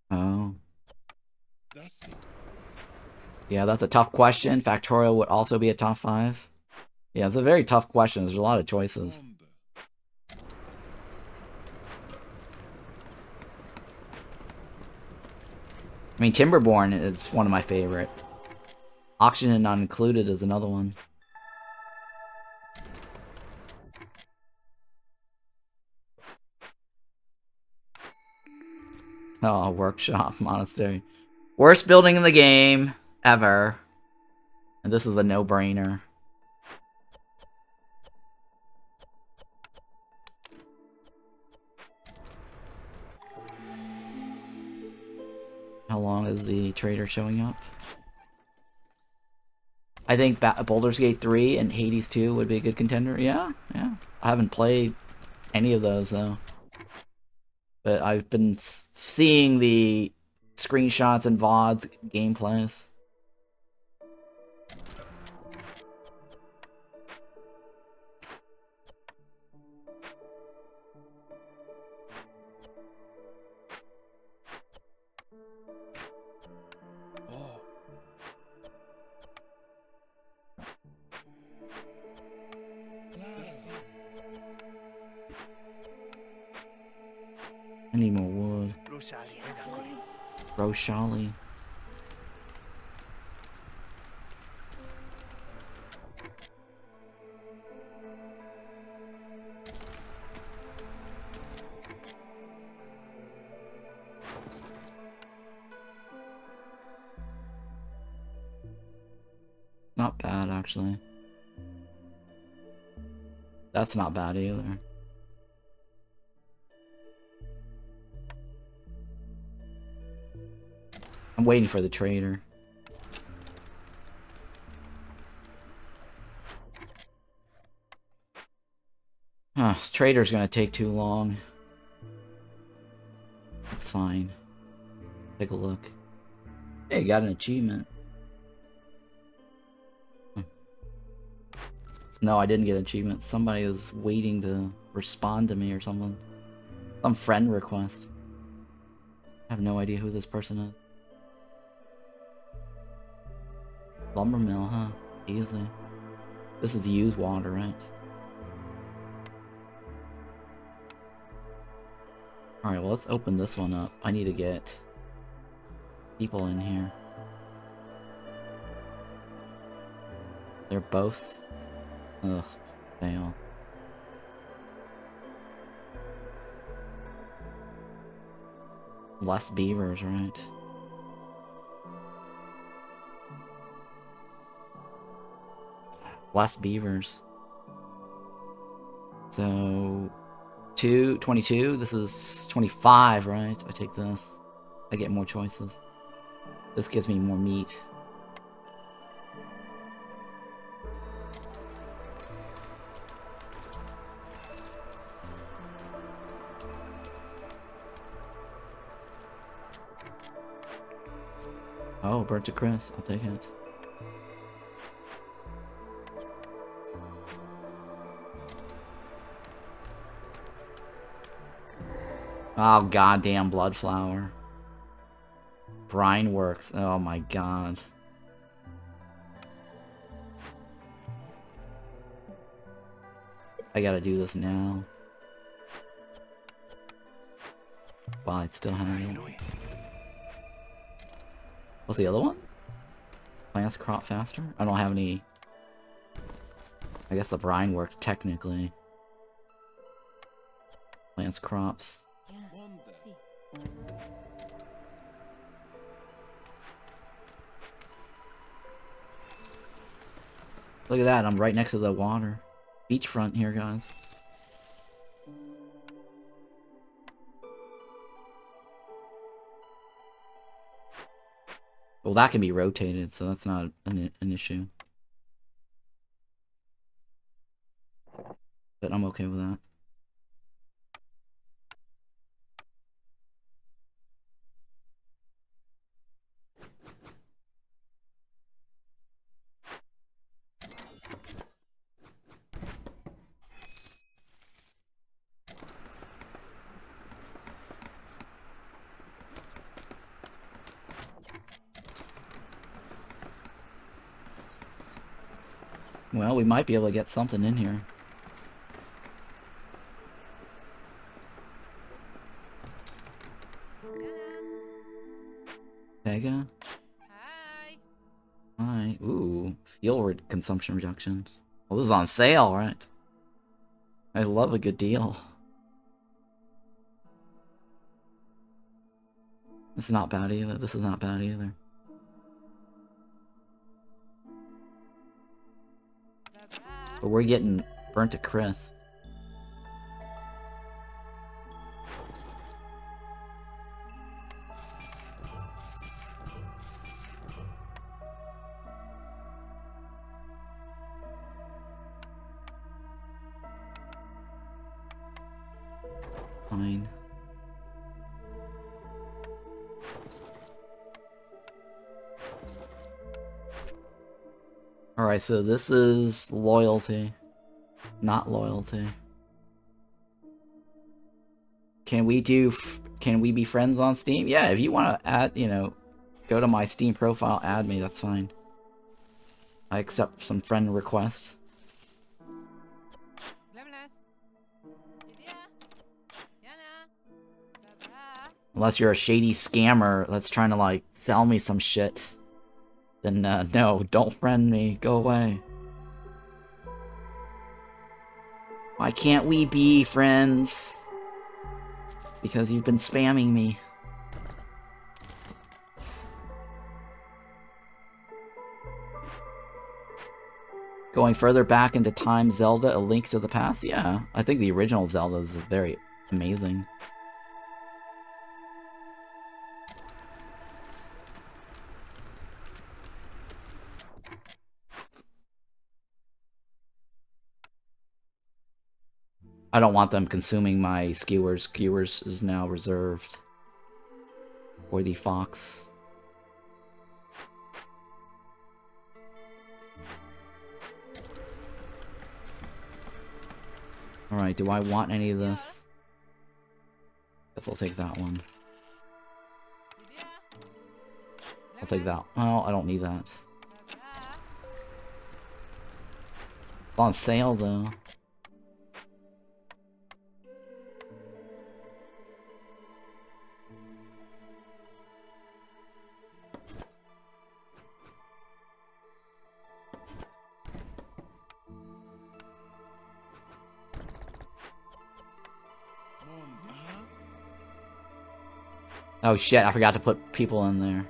Oh. That's it. Yeah, that's a tough question. Factorial would also be a top 5. Yeah, it's a very tough question. There's a lot of choices. Wonder. I mean, Timberborn is one of my favorite. Auction and Not Included is another one. Oh, Workshop Monastery. Worst building in the game ever. And this is a no-brainer. How long is the trader showing up? I think Baldur's Gate 3 and Hades 2 would be a good contender. Yeah, yeah. I haven't played any of those, though. But I've been seeing the screenshots and VODs gameplays. Oh. That's it. I need more wood. Roshali. Not bad, actually. That's not bad either. I'm waiting for the trader. Huh, this trader's gonna take too long. That's fine. Take a look. Hey, got an achievement. No, I didn't get an achievement. Somebody is waiting to respond to me or something. Some friend request. I have no idea who this person is. Lumber mill, huh? Easy. This is used water, right? Alright, well, let's open this one up. I need to get people in here. They're both... Ugh, fail. Less beavers, right? Less beavers. So... 22, this is 25, right? I take this. I get more choices. This gives me more meat. Oh, burnt to crisp. I'll take it. Oh, goddamn bloodflower. Brineworks. Oh my god. I gotta do this now. Wow, it's still hanging. What's the other one? Plants crop faster? I don't have any I guess the Brineworks technically plants crops. Wonder. Sì. Look at that, I'm right next to the water. Beachfront here, guys. Well, that can be rotated, so that's not an issue. But I'm okay with that. Well, we might be able to get something in here. Pega? Hi. Hi. Ooh, fuel consumption reduction. Well, this is on sale, right? I love a good deal. This is not bad either. This is not bad either. But we're getting burnt to crisp. Fine. Alright, so this is loyalty. Not loyalty. Can we be friends on Steam? Yeah, if you want to add, you know, go to my Steam profile, add me, that's fine. I accept some friend requests. Unless you're a shady scammer that's trying to, like, sell me some shit. Then, no, don't friend me. Go away. Why can't we be friends? Because you've been spamming me. Going further back into time, Zelda, A Link to the Past? Yeah, I think the original Zelda is very amazing. I don't want them consuming my skewers. Skewers is now reserved for the fox. Alright, do I want any of this? Guess I'll take that one. I'll take that. Well, I don't need that. It's on sale, though. Oh shit, I forgot to put people in there.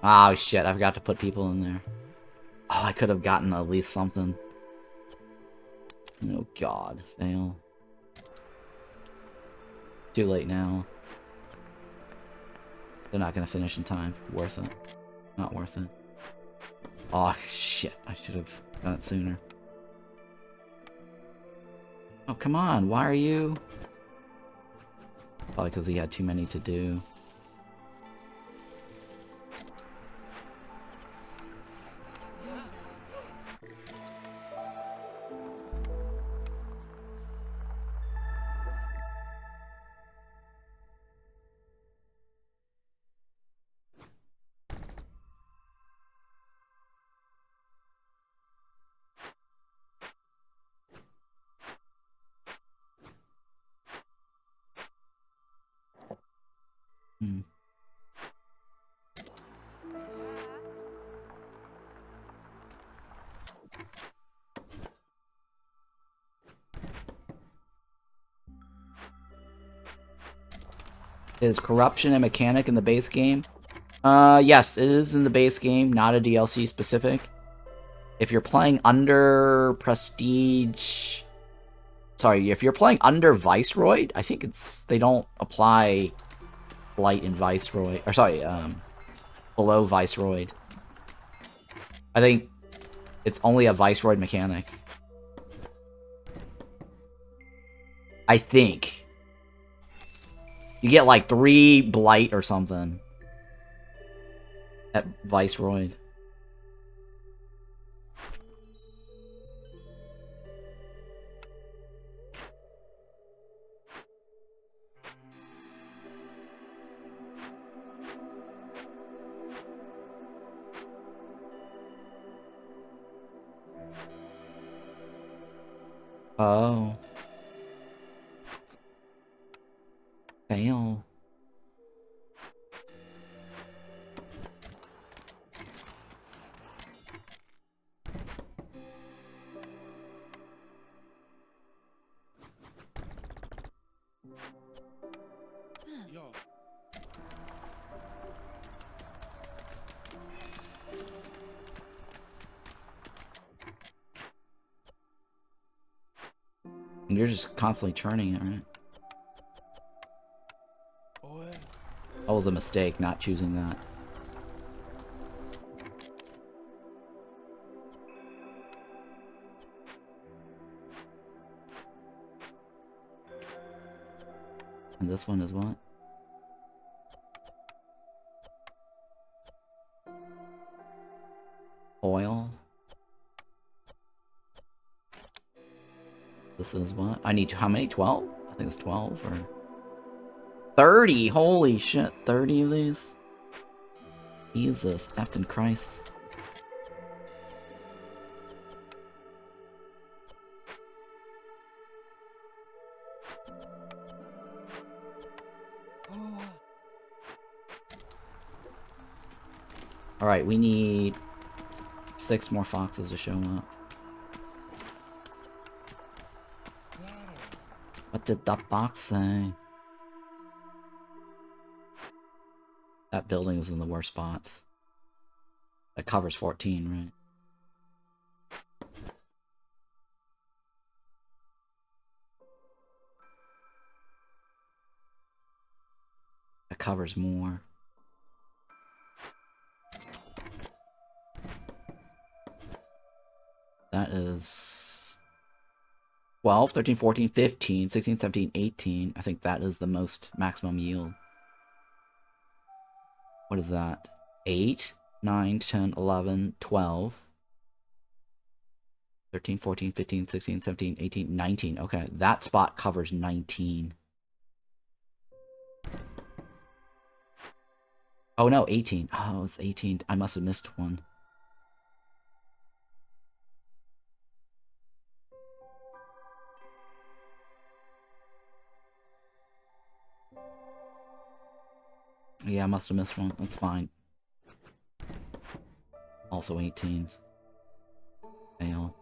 Oh shit, I forgot to put people in there. Oh, I could have gotten at least something. Oh god, fail. Too late now. They're not gonna finish in time. Worth it. Not worth it. Oh shit, I should have done it sooner. Oh come on, why are you... Probably because he had too many to do. Is corruption a mechanic in the base game? Yes, it is in the base game, not a DLC specific. If you're playing under Prestige... Sorry, if you're playing under Viceroy, I think they don't apply Blight in Viceroy. Or sorry, below Viceroy. I think it's only a Viceroy mechanic. I think. You get like 3 Blight or something. At Viceroy. Oh. Fail. Yo. And you're just constantly churning it, right? Oh, yeah. That was a mistake, not choosing that. And this one is what? Oil. This is what? I need how many? 12? I think it's 12 or 30. Holy shit, 30 of these. Jesus effing Christ. Oh. Alright, we need 6 more foxes to show up. Claro. What did that box say? That building is in the worst spot. That covers 14, right? That covers more. That is 12, 13, 14, 15, 16, 17, 18. I think that is the most maximum yield. What is that? 8, 9, 10, 11, 12, 13, 14, 15, 16, 17, 18, 19. Okay, that spot covers 19. Oh no, 18. Oh, it's 18. I must have missed one. Yeah, I must have missed one. That's fine. Also 18. Fail.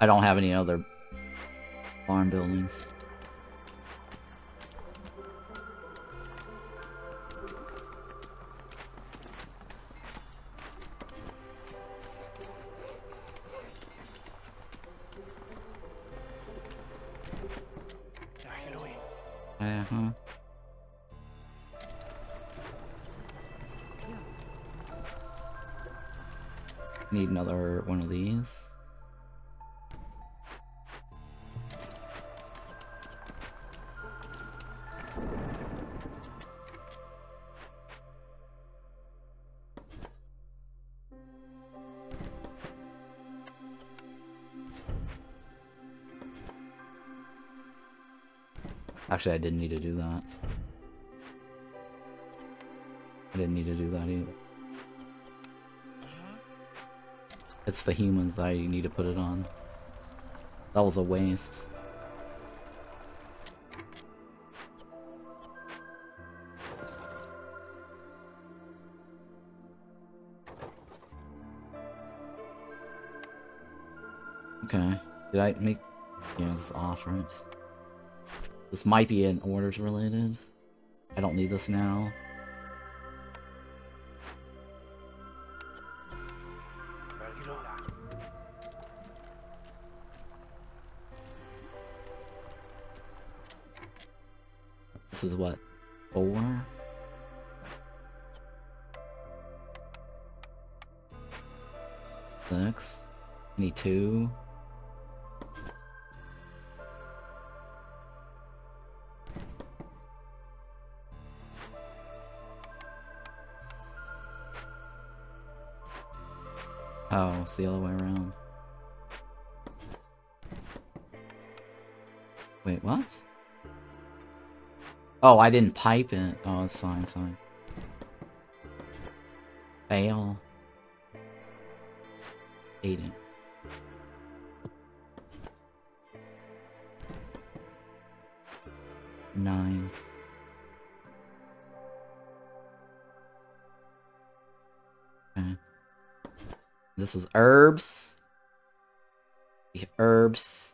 I don't have any other farm buildings. Uh-huh. Need another one of these. Actually, I didn't need to do that. I didn't need to do that either. It's the humans that I need to put it on. That was a waste. Okay. Did I make... Yeah, this is off, right? This might be an orders related. I don't need this now. This is what? 4? Six. I need 2. Oh, it's the other way around. Wait, what? Oh, I didn't pipe it. Oh, it's fine, it's fine. Fail. 80. Nine. Okay. This is herbs. The herbs.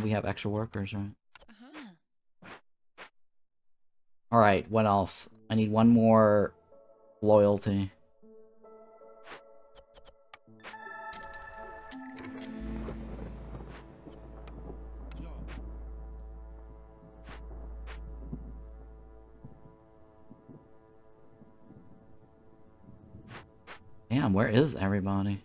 We have extra workers, right? Alright, what else? I need one more loyalty. Yo. Damn, where is everybody?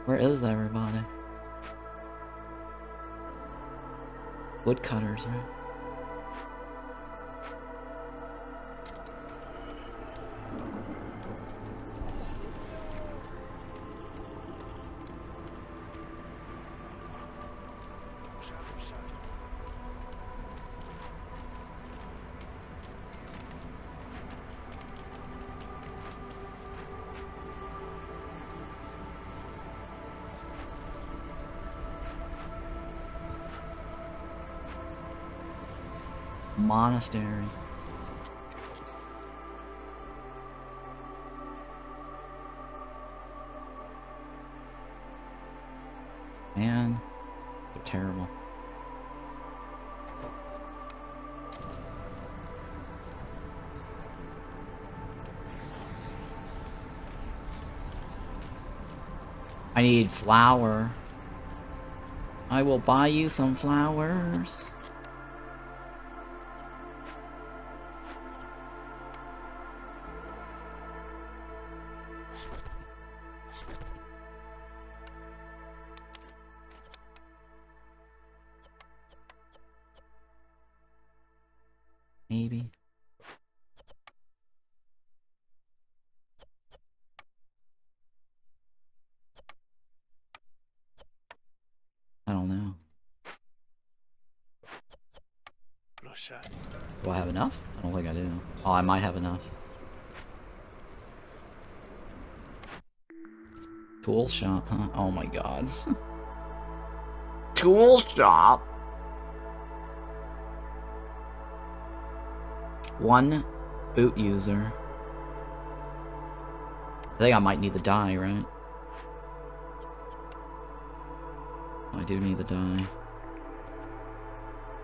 Where is everybody? Woodcutters, right? Monastery. Man, they're terrible. I need flour. I will buy you some flowers. Maybe. I don't know. Do I have enough? I don't think I do. Oh, I might have enough. Tool shop, huh? Oh my god. Tool shop! One boot user. I think I might need the dye, right? I do need the dye.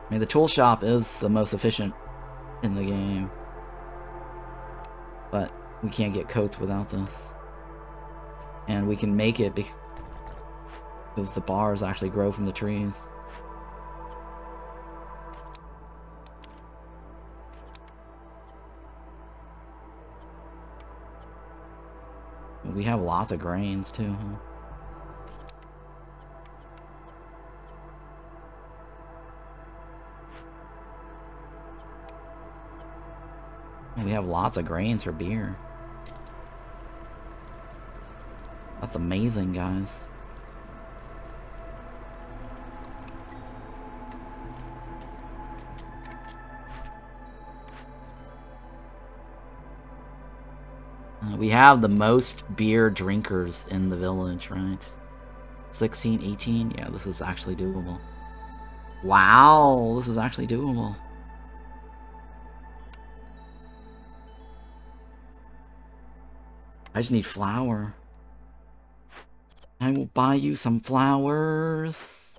I mean, the tool shop is the most efficient in the game. But we can't get coats without this. And we can make it because the bars actually grow from the trees. We have lots of grains too, huh? We have lots of grains for beer. That's amazing, guys. We have the most beer drinkers in the village, right? 16, 18? Yeah, this is actually doable. Wow, this is actually doable. I just need flour. I will buy you some flowers.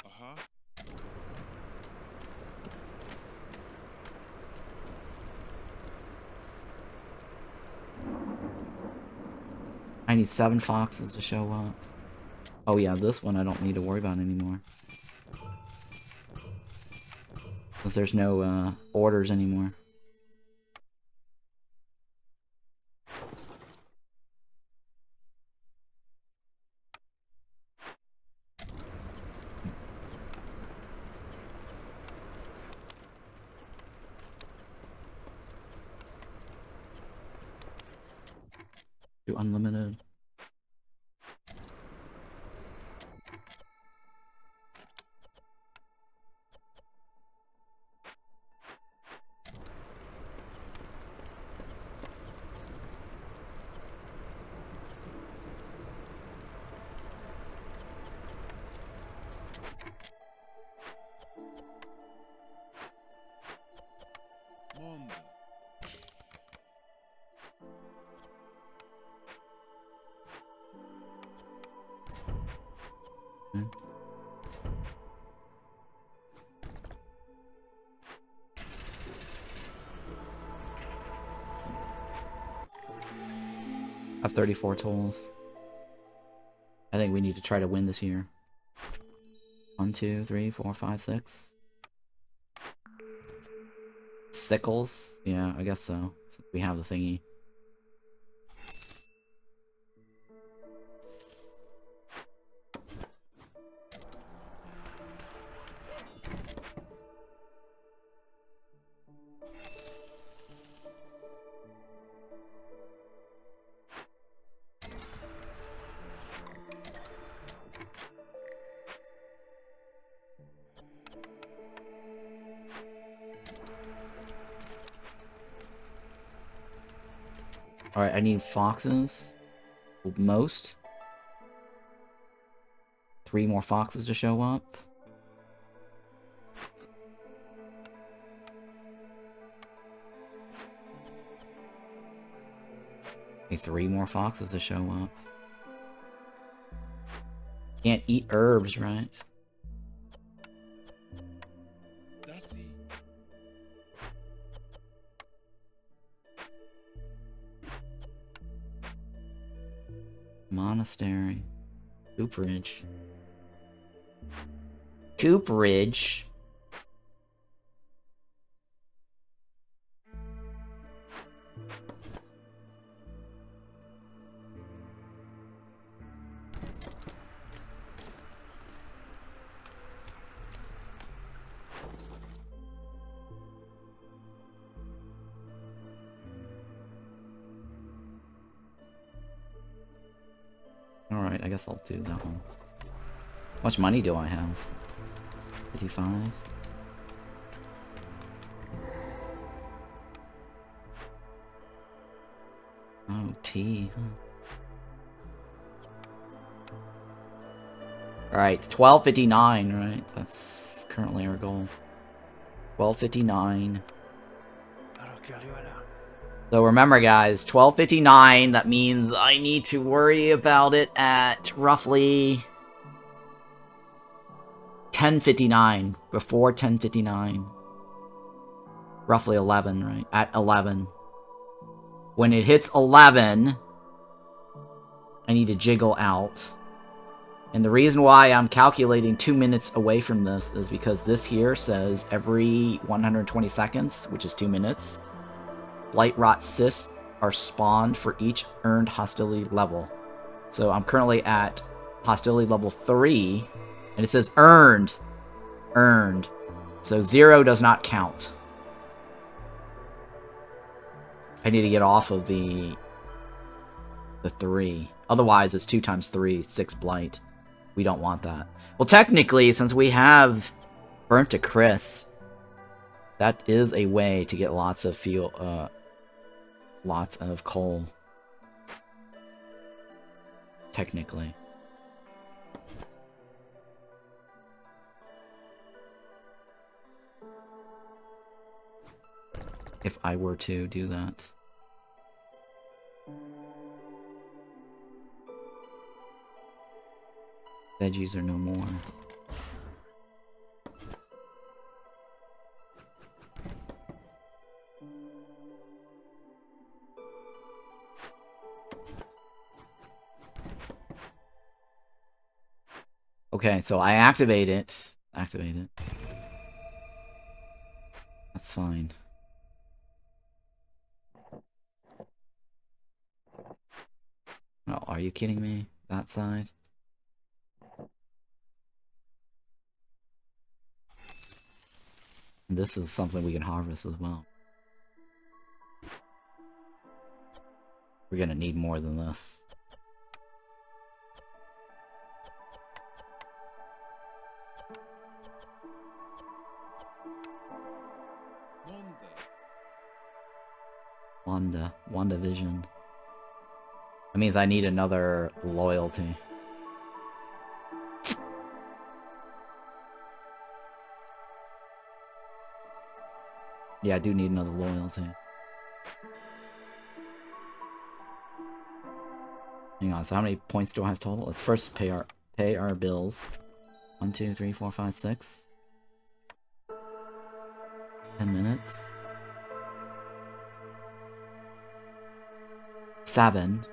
Uh-huh. I need 7 foxes to show up. Oh yeah, this one I don't need to worry about anymore. Because there's no orders anymore. Do unlimited. Monda. I have 34 tools. I think we need to try to win this year. 1, 2, 3, 4, 5, 6. Sickles? Yeah, I guess so. Since we have the thingy. Alright, I need foxes. Most. 3 more foxes to show up. Okay, 3 more foxes to show up. Can't eat herbs, right? That's it. Monastery. Cooperage. Cooperage? Alright, I guess I'll do that one. How much money do I have? 55? Oh, tea. Alright, 1259, right? That's currently our goal. 1259. So remember guys, 1259, that means I need to worry about it at roughly 1059, before 1059. Roughly 11, right? At 11. When it hits 11, I need to jiggle out. And the reason why I'm calculating 2 minutes away from this is because this here says every 120 seconds, which is 2 minutes, Blight Rot Cysts are spawned for each earned hostility level. So I'm currently at hostility level 3, and it says earned. Earned. So 0 does not count. I need to get off of the the 3. Otherwise, it's 2 times 3, 6 blight. We don't want that. Well, technically, since we have Burnt to Crisp, that is a way to get lots of lots of coal. Technically. If I were to do that. Veggies are no more. Okay, so I activate it. Activate it. That's fine. Oh, are you kidding me? That side? This is something we can harvest as well. We're gonna need more than this. WandaVision. That means I need another loyalty. Yeah, I do need another loyalty. Hang on, so how many points do I have total? Let's first pay our bills. 1, 2, 3, 4, 5, 6. 10 minutes. 7.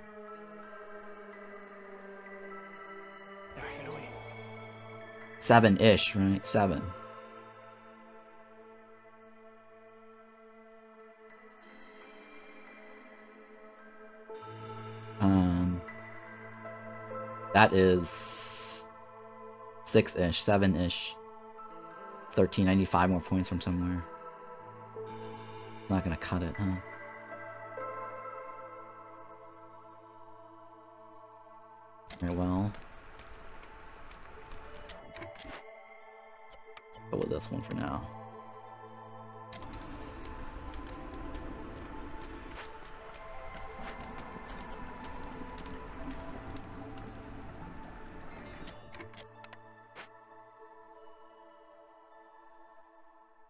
Seven-ish, right? 7. That is 6-ish, 7-ish. 13. I need 5 more points from somewhere. Not gonna cut it, huh? Very well. Go with this one for now.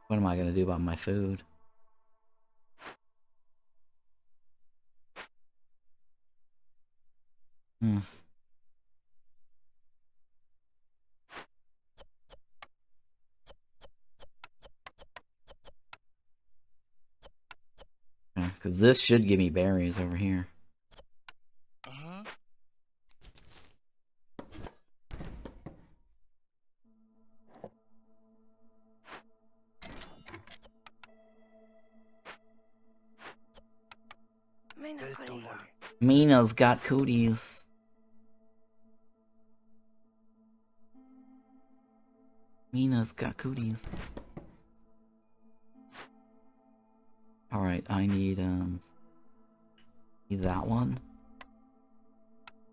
What am I gonna do about my food? Because this should give me berries over here. Mina's got cooties. Mina's got cooties. Alright, I need that one.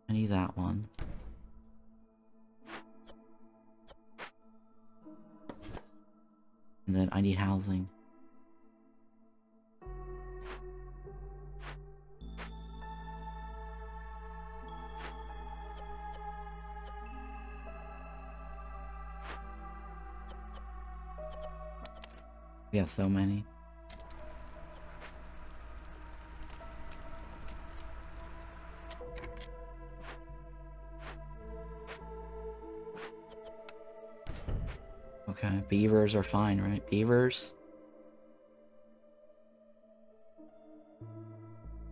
I need that one. And then I need housing. We have so many. Okay, beavers are fine, right? Beavers?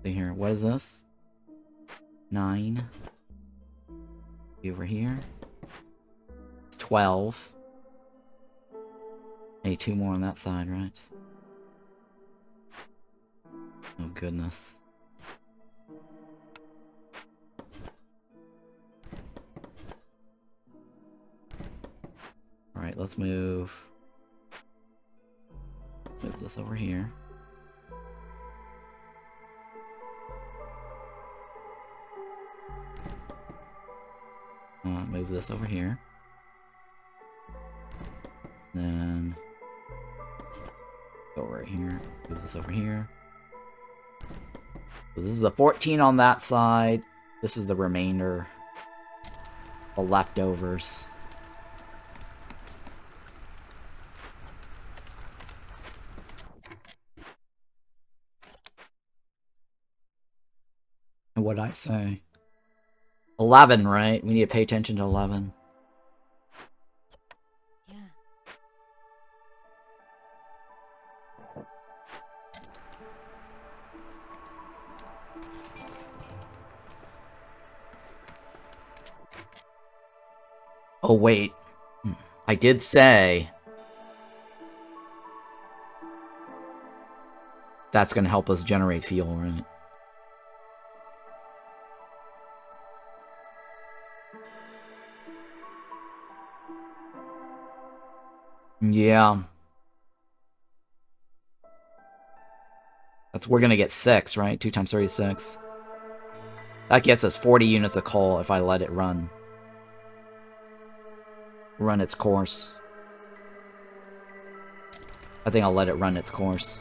See here, what is this? 9. Be over here. 12. I need 2 more on that side, right? Oh goodness. Alright, let's move this over here. move this over here. Then go right here. Move this over here. So this is the 14 on that side. This is the remainder. The leftovers. And what'd I say? 11, right? We need to pay attention to 11. Yeah. Oh, wait. I did say that's going to help us generate fuel, right? Yeah. We're going to get 6, right? 2 times 36. That gets us 40 units of coal if I let it run. Run its course. I think I'll let it run its course.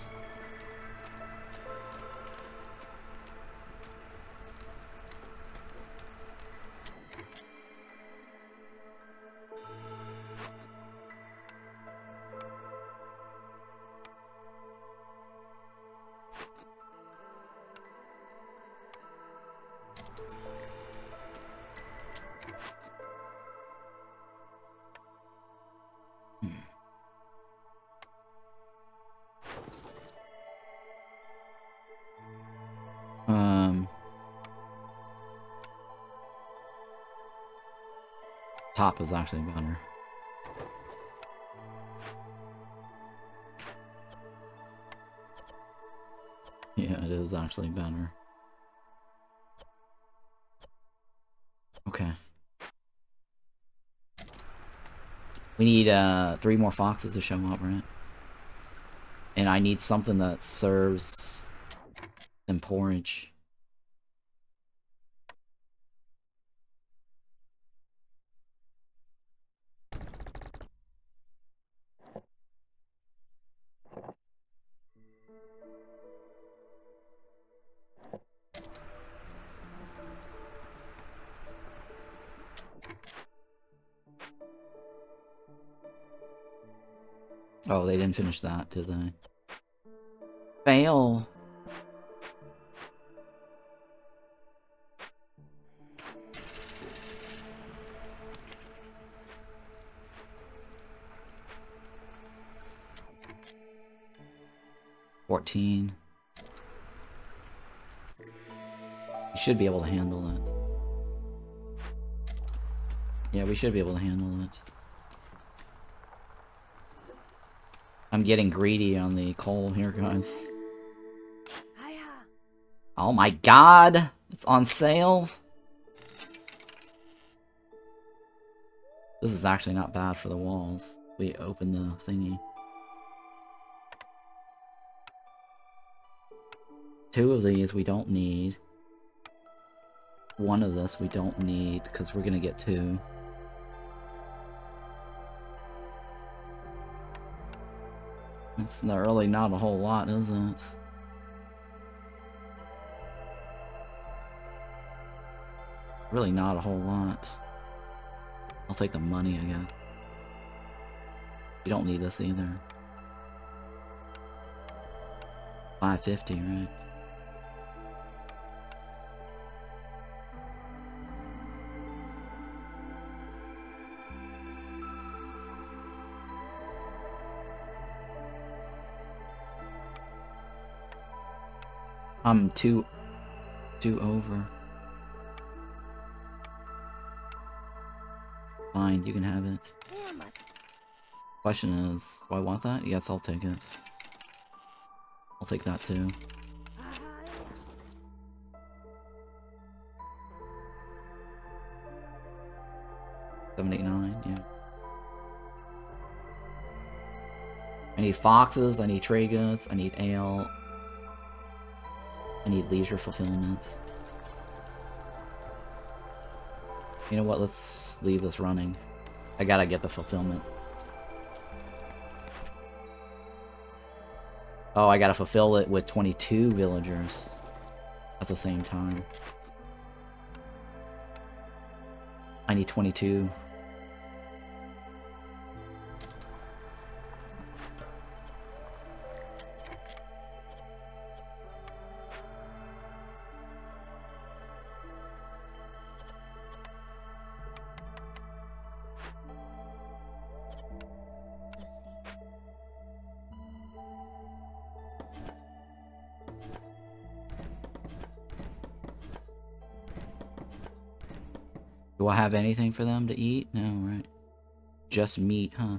Top is actually better. Yeah, it is actually better. Okay. We need 3 more foxes to show up, right? And I need something that serves them porridge. Oh, they didn't finish that, did they? Fail! $14. We should be able to handle it. Yeah, we should be able to handle it. I'm getting greedy on the coal here, guys. Oh my god! It's on sale! This is actually not bad for the walls. We open the thingy. 2 of these we don't need. 1 of this we don't need, because we're gonna get 2. It's really not a whole lot, is it? Really not a whole lot. I'll take the money again. You don't need this either. 550, right? I'm two over. Fine, you can have it. Question is, do I want that? Yes, I'll take it. I'll take that too. 789, yeah. I need foxes, I need trade goods, I need ale. I need leisure fulfillment. You know what? Let's leave this running. I gotta get the fulfillment. Oh, I gotta fulfill it with 22 villagers at the same time. I need 22. Do I have anything for them to eat? No, right. Just meat, huh?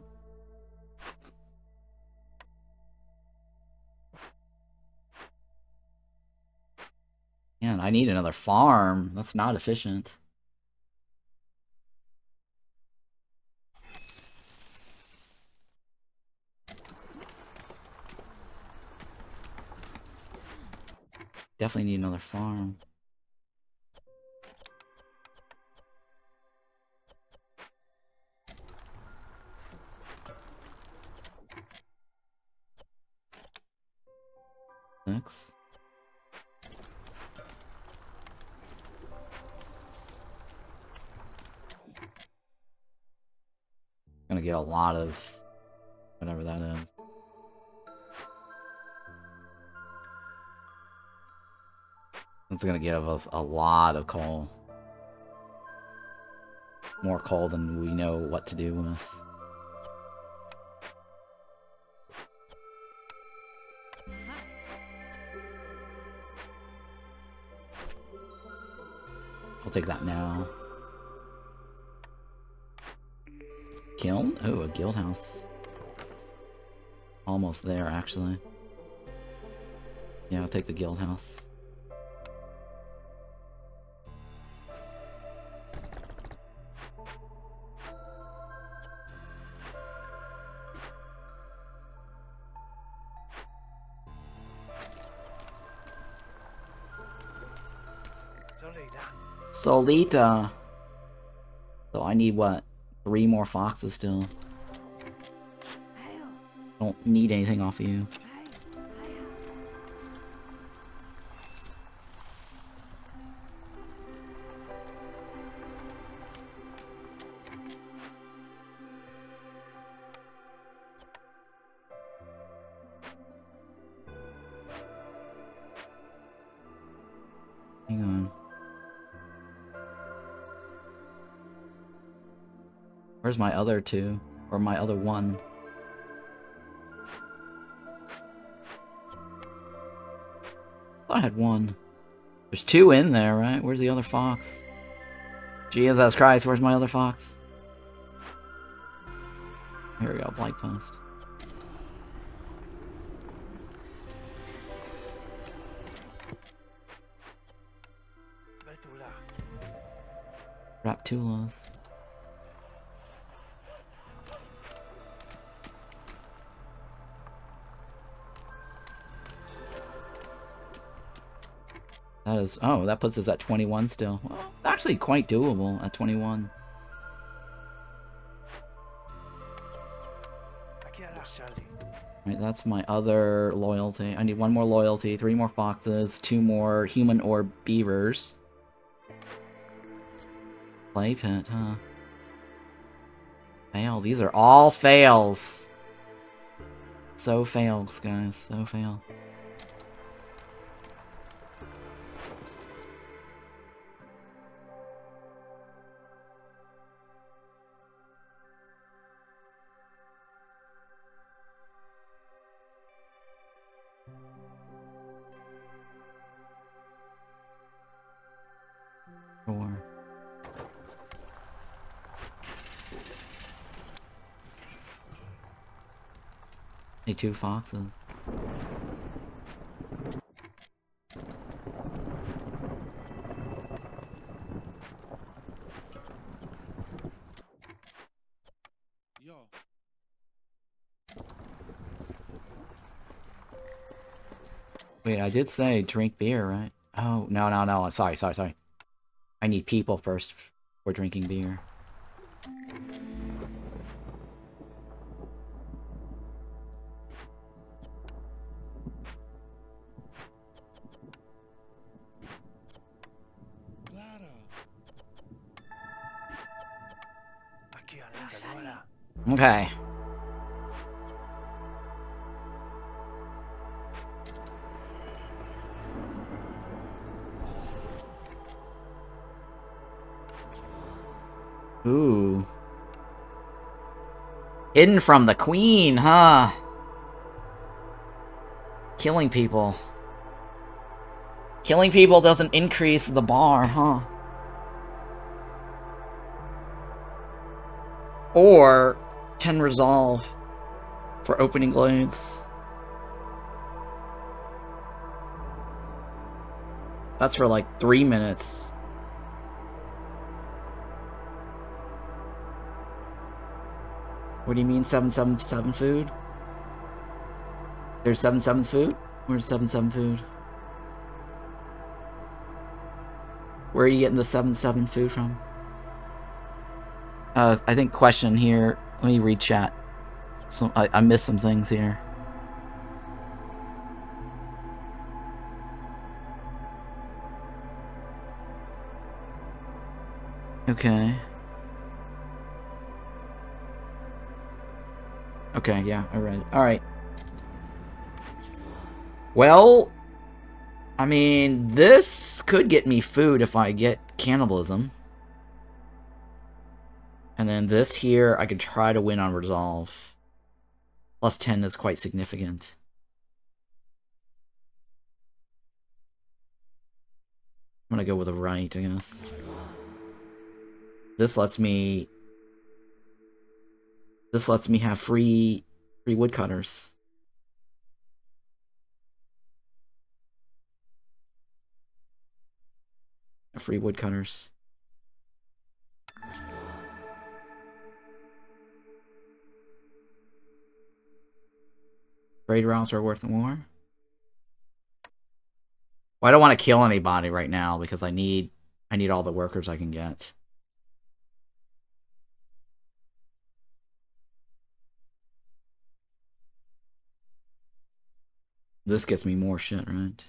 Man, I need another farm. That's not efficient. Definitely need another farm. Next. Gonna get a lot of whatever that is. It's gonna give us a lot of coal. More coal than we know what to do with. I'll take that now. Kiln? Oh, a guild house. Almost there, actually. Yeah, I'll take the guild house. Solita! So I need what? 3 more foxes still. Don't need anything off of you. Hang on. Where's my other 2? Or my other 1? I thought I had 1. There's 2 in there, right? Where's the other fox? Jesus Christ, where's my other fox? Here we go, blight post. Raptulas. That is, oh, that puts us at 21 still. Well, actually quite doable at 21. Right, that's my other loyalty. I need 1 more loyalty, 3 more foxes, 2 more human or beavers. Play pit, huh? Fail. These are all fails. So fails, guys. So fail. Sure. Hey, 2 foxes. Yo. Wait, I did say drink beer, right? Oh, no. Sorry. I need people first or drinking beer. Clara. Okay. Ooh. Hidden from the queen, huh? Killing people. Killing people doesn't increase the bar, huh? Or 10 resolve for opening glades. That's for like 3 minutes. What do you mean 777 food? There's 77 food? Where's 77 food? Where are you getting the 77 food from? I think question here. Let me read chat. So I missed some things here. Okay. Okay, yeah, I read. Alright. Well, I mean, this could get me food if I get cannibalism. And then this here, I could try to win on resolve. Plus 10 is quite significant. I'm gonna go with a right, I guess. This lets me have free woodcutters. Free woodcutters. Trade routes are worth more. Well, I don't want to kill anybody right now because I need all the workers I can get. This gets me more shit, right?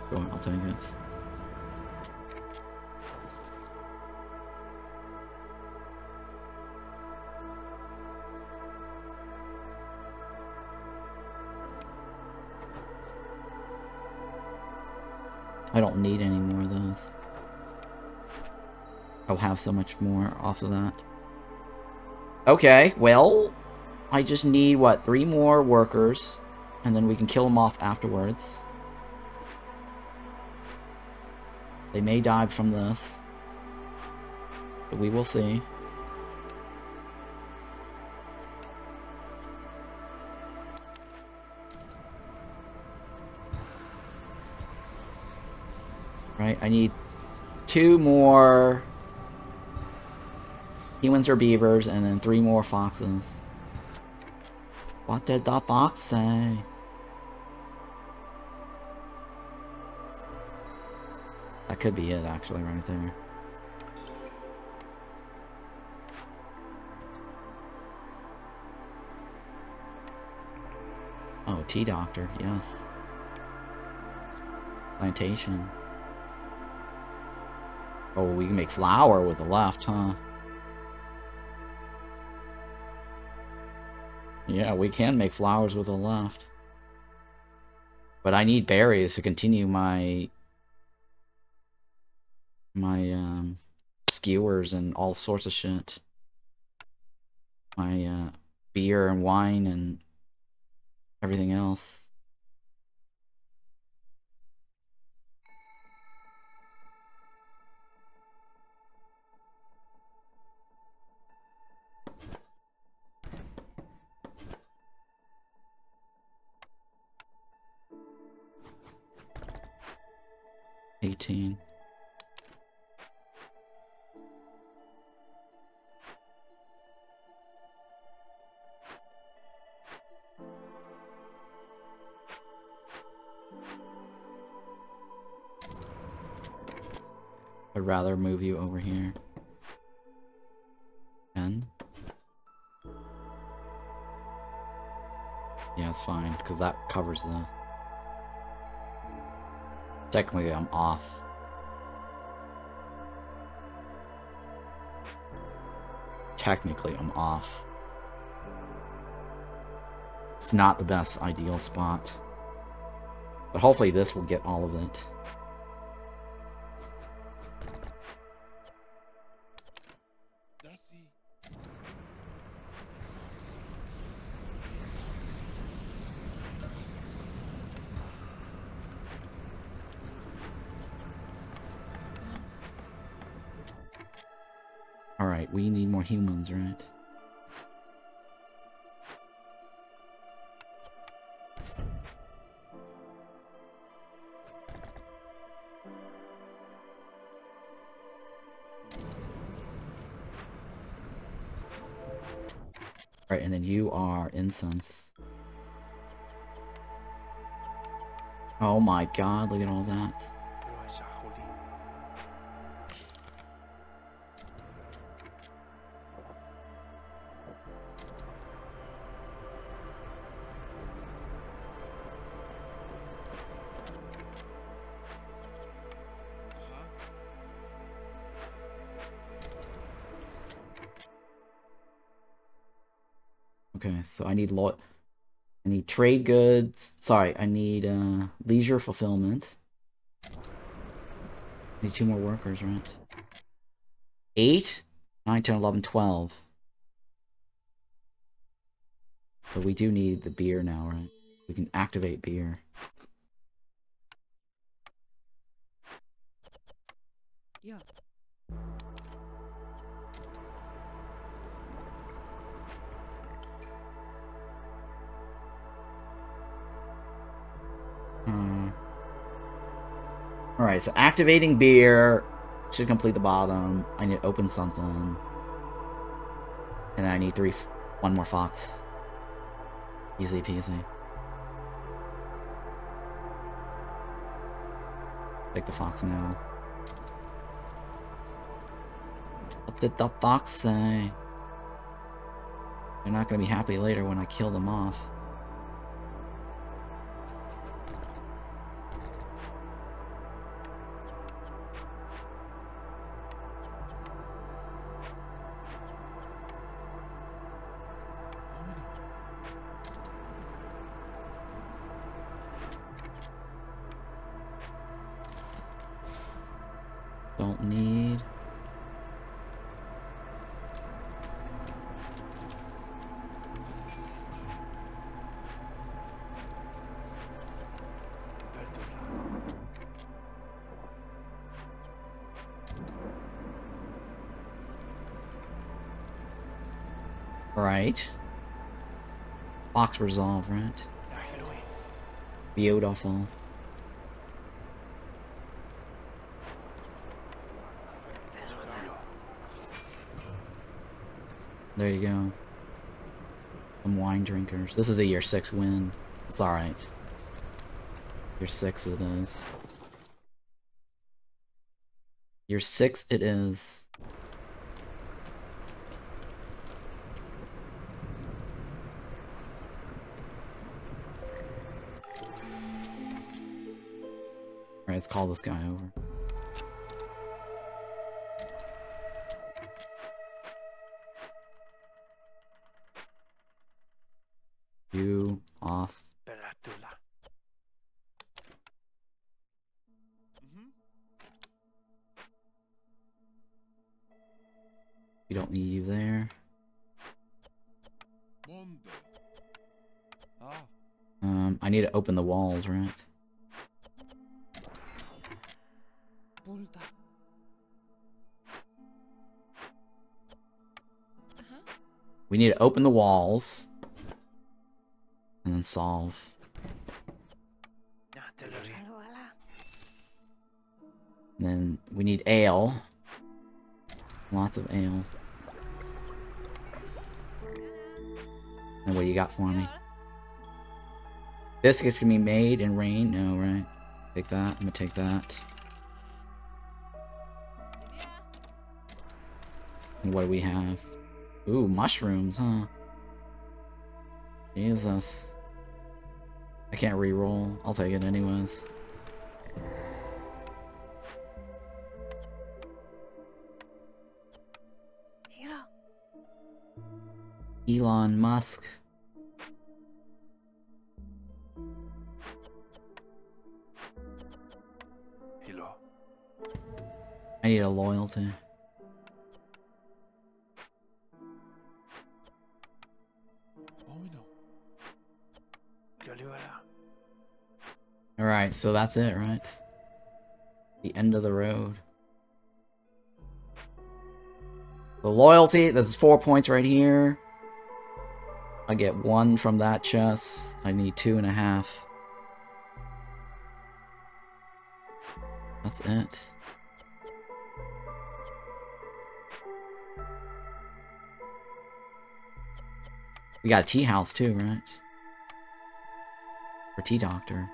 Go on, I'll take it. I don't need any more of those. I'll have so much more off of that. Okay, well, I just need, what, 3 more workers, and then we can kill them off afterwards. They may die from this, but we will see. Right, I need 2 more humans or beavers, and then 3 more foxes. What did the fox say? That could be it, actually, right there. Oh, tea doctor, yes. Plantation. Oh, we can make flour with the left, huh? Yeah, we can make flowers with the left. But I need berries to continue my skewers and all sorts of shit. My beer and wine and everything else. $18. rather move you over here. 10. Yeah, it's fine, because that covers this. Technically, I'm off. Technically, I'm off. It's not the best ideal spot. But hopefully this will get all of it. That's it. Alright, we need more humans, right? Right, and then you are incense. Oh my god, look at all that. Okay, so I need I need trade goods. Sorry, I need leisure fulfillment. I need 2 more workers, right? 8, 9, 10, 11, 12. But we do need the beer now, right? We can activate beer. Yeah. Alright, so activating beer should complete the bottom. I need to open something. And I need 1 more fox. Easy peasy. Take the fox now. What did the fox say? They're not gonna be happy later when I kill them off. Don't need. Right. Box resolve, right? Beautiful. There you go. Some wine drinkers. This is a year 6 win. It's alright. Year 6 it is. Year 6 it is. Alright, let's call this guy over. You off. You don't need you there. Mondo. I need to open the walls, right? Pulta. We need to open the walls. And then solve. And then we need ale. Lots of ale. And what you got for me? Biscuits can be made in rain? No, right? Take that. I'm gonna take that. And what do we have? Ooh, mushrooms, huh? Jesus. I can't re-roll. I'll take it anyways. Hira. Elon Musk. Hilo. I need a loyalty. Oh, we know. Alright, so that's it, right? The end of the road. The loyalty, that's 4 points right here. I get 1 from that chest. I need 2.5. That's it. We got a tea house too, right? Or tea doctor.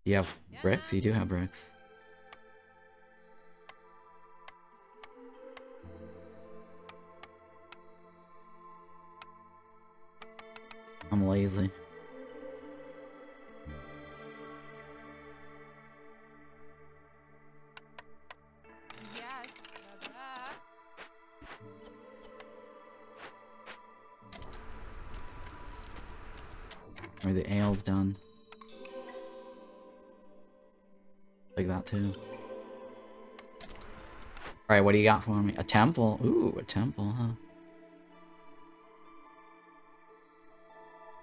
You have bricks? You do have bricks. I'm lazy. Yes. Are the ales done? Like that too. Alright, what do you got for me? A temple? Ooh, a temple, huh?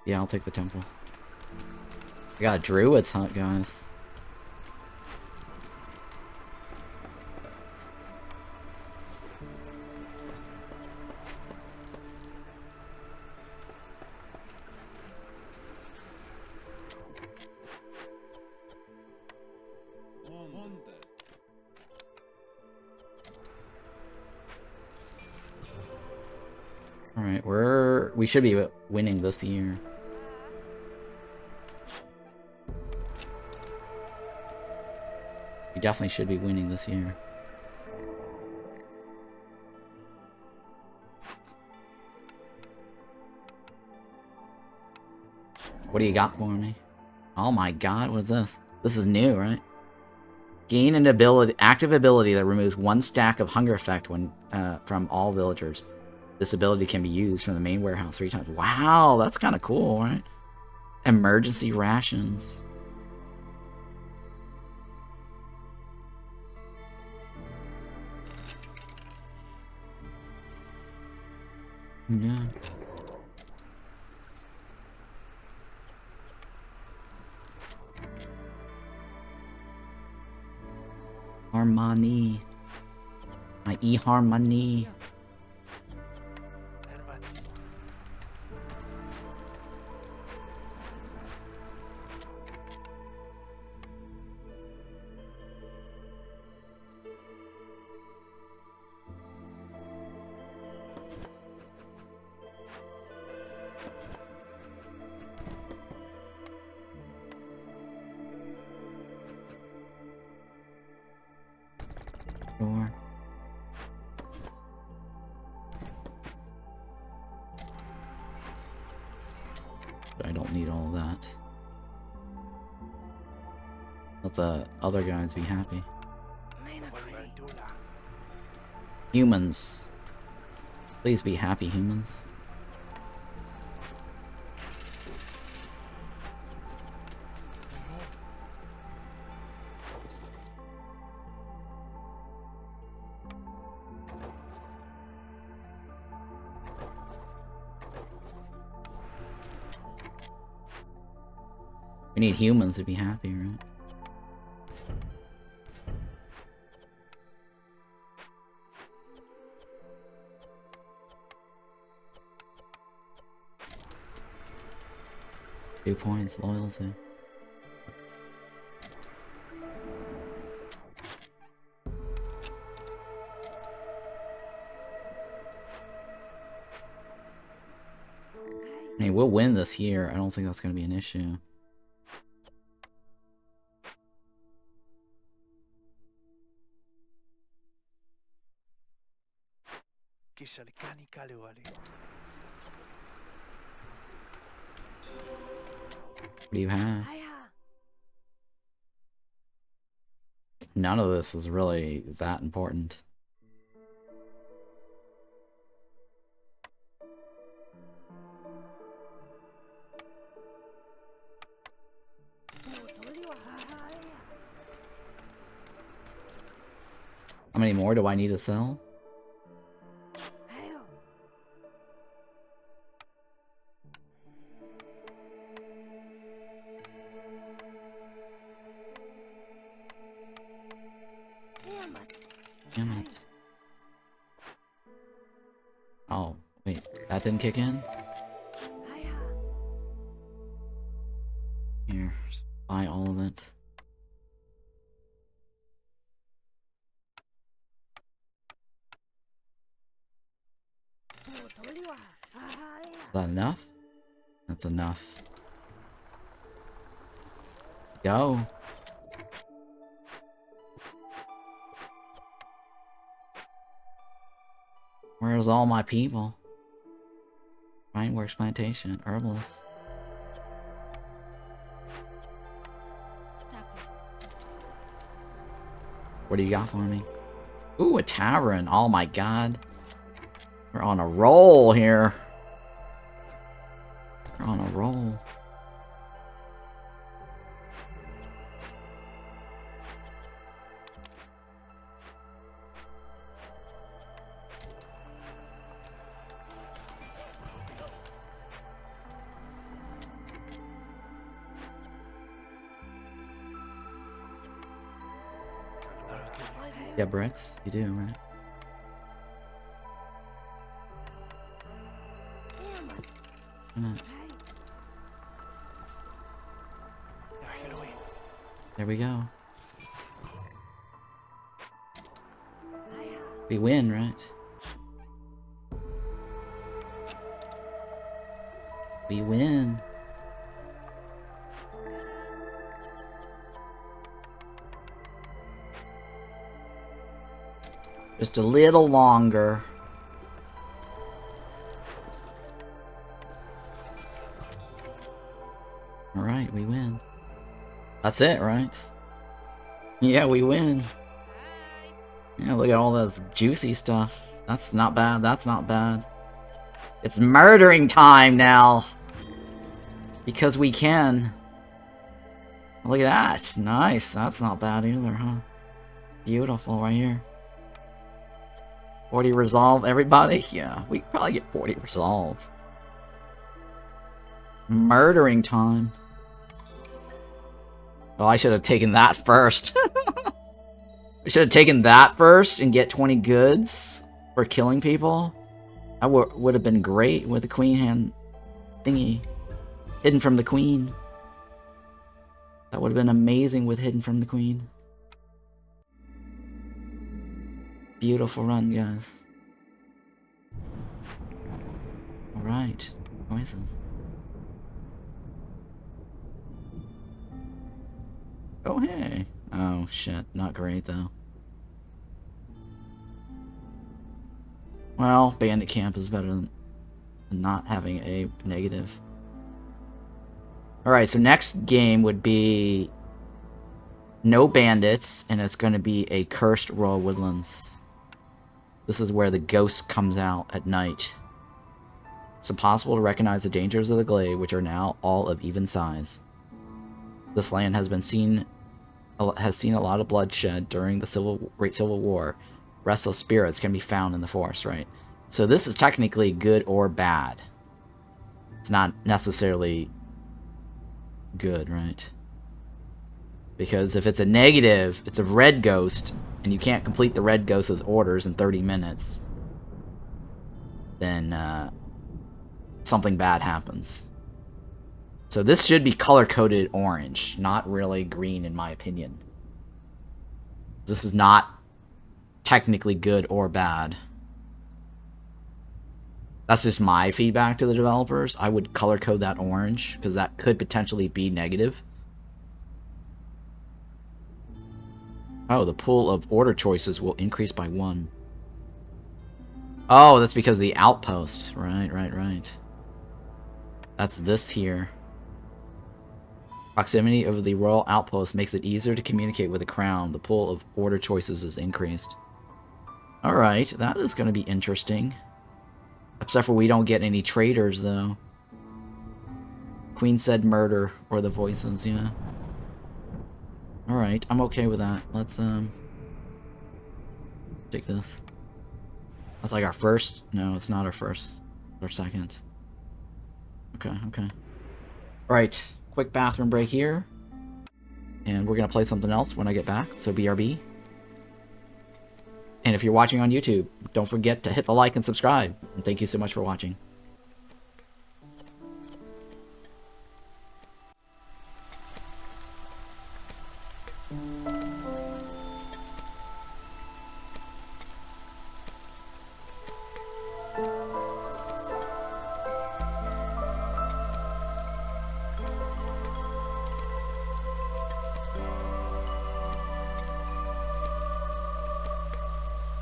Yeah, I'll take the temple. I got a druid's hut, guys. Alright, we should be winning this year. We definitely should be winning this year. What do you got for me? Oh my god, what is this? This is new, right? Gain an ability, active ability that removes 1 stack of hunger effect when from all villagers. This ability can be used from the main warehouse 3 times. Wow, that's kind of cool, right? Emergency rations. Yeah. Harmony. My e-harmony. Sure. I don't need all of that. Let the other guys be happy. Humans. Please be happy, humans. We need humans to be happy, right? Two points, loyalty. I mean, we'll win this here. I don't think that's going to be an issue. What do you have? None of this is really that important. How many more do I need to sell? Damn it. Oh, wait, that didn't kick in? Here, buy all of it. Is that enough? That's enough. Go. Where's all my people? Brineworks plantation, herbalist. What do you got for me? Ooh, a tavern. Oh my god. We're on a roll here. We're on a roll. Yeah, bricks? You do, right? There we go. We win, right? We win. Just a little longer. Alright, we win. That's it, right? Yeah, we win. Yeah, look at all this juicy stuff. That's not bad, that's not bad. It's murdering time now! Because we can. Look at that! Nice, that's not bad either, huh? Beautiful right here. 40 resolve, everybody? Yeah, we can probably get 40 resolve. Murdering time. Oh, I should have taken that first. We should have taken that first and get 20 goods for killing people. That would have been great with the queen hand thingy. Hidden from the queen. That would have been amazing with hidden from the queen. Beautiful run, guys. Alright. Choices. Oh, hey. Oh, shit. Not great, though. Well, bandit camp is better than not having a negative. Alright, so next game would be no bandits, and it's going to be a cursed royal woodlands. This is where the ghost comes out at night. It's impossible to recognize the dangers of the glade, which are now all of even size. This land has seen a lot of bloodshed during the Great Civil War. Restless spirits can be found in the forest, right? So this is technically good or bad. It's not necessarily good, right? Because if it's a negative, it's a red ghost, and you can't complete the red ghost's orders in 30 minutes, then something bad happens. So this should be color-coded orange, not really green in my opinion. This is not technically good or bad. That's just my feedback to the developers. I would color code that orange, because that could potentially be negative. Oh, the pool of order choices will increase by 1. Oh, that's because of the outpost. Right, right, right. That's this here. Proximity of the royal outpost makes it easier to communicate with the crown. The pool of order choices is increased. Alright, that is going to be interesting. Except for we don't get any traitors, though. Queen said murder, or the voices, yeah. Alright, I'm okay with that. Let's, take this. That's like our first? No, it's not our first. It's our second. Okay, okay. Alright, quick bathroom break here. And we're gonna play something else when I get back, so BRB. And if you're watching on YouTube, don't forget to hit the like and subscribe. And thank you so much for watching.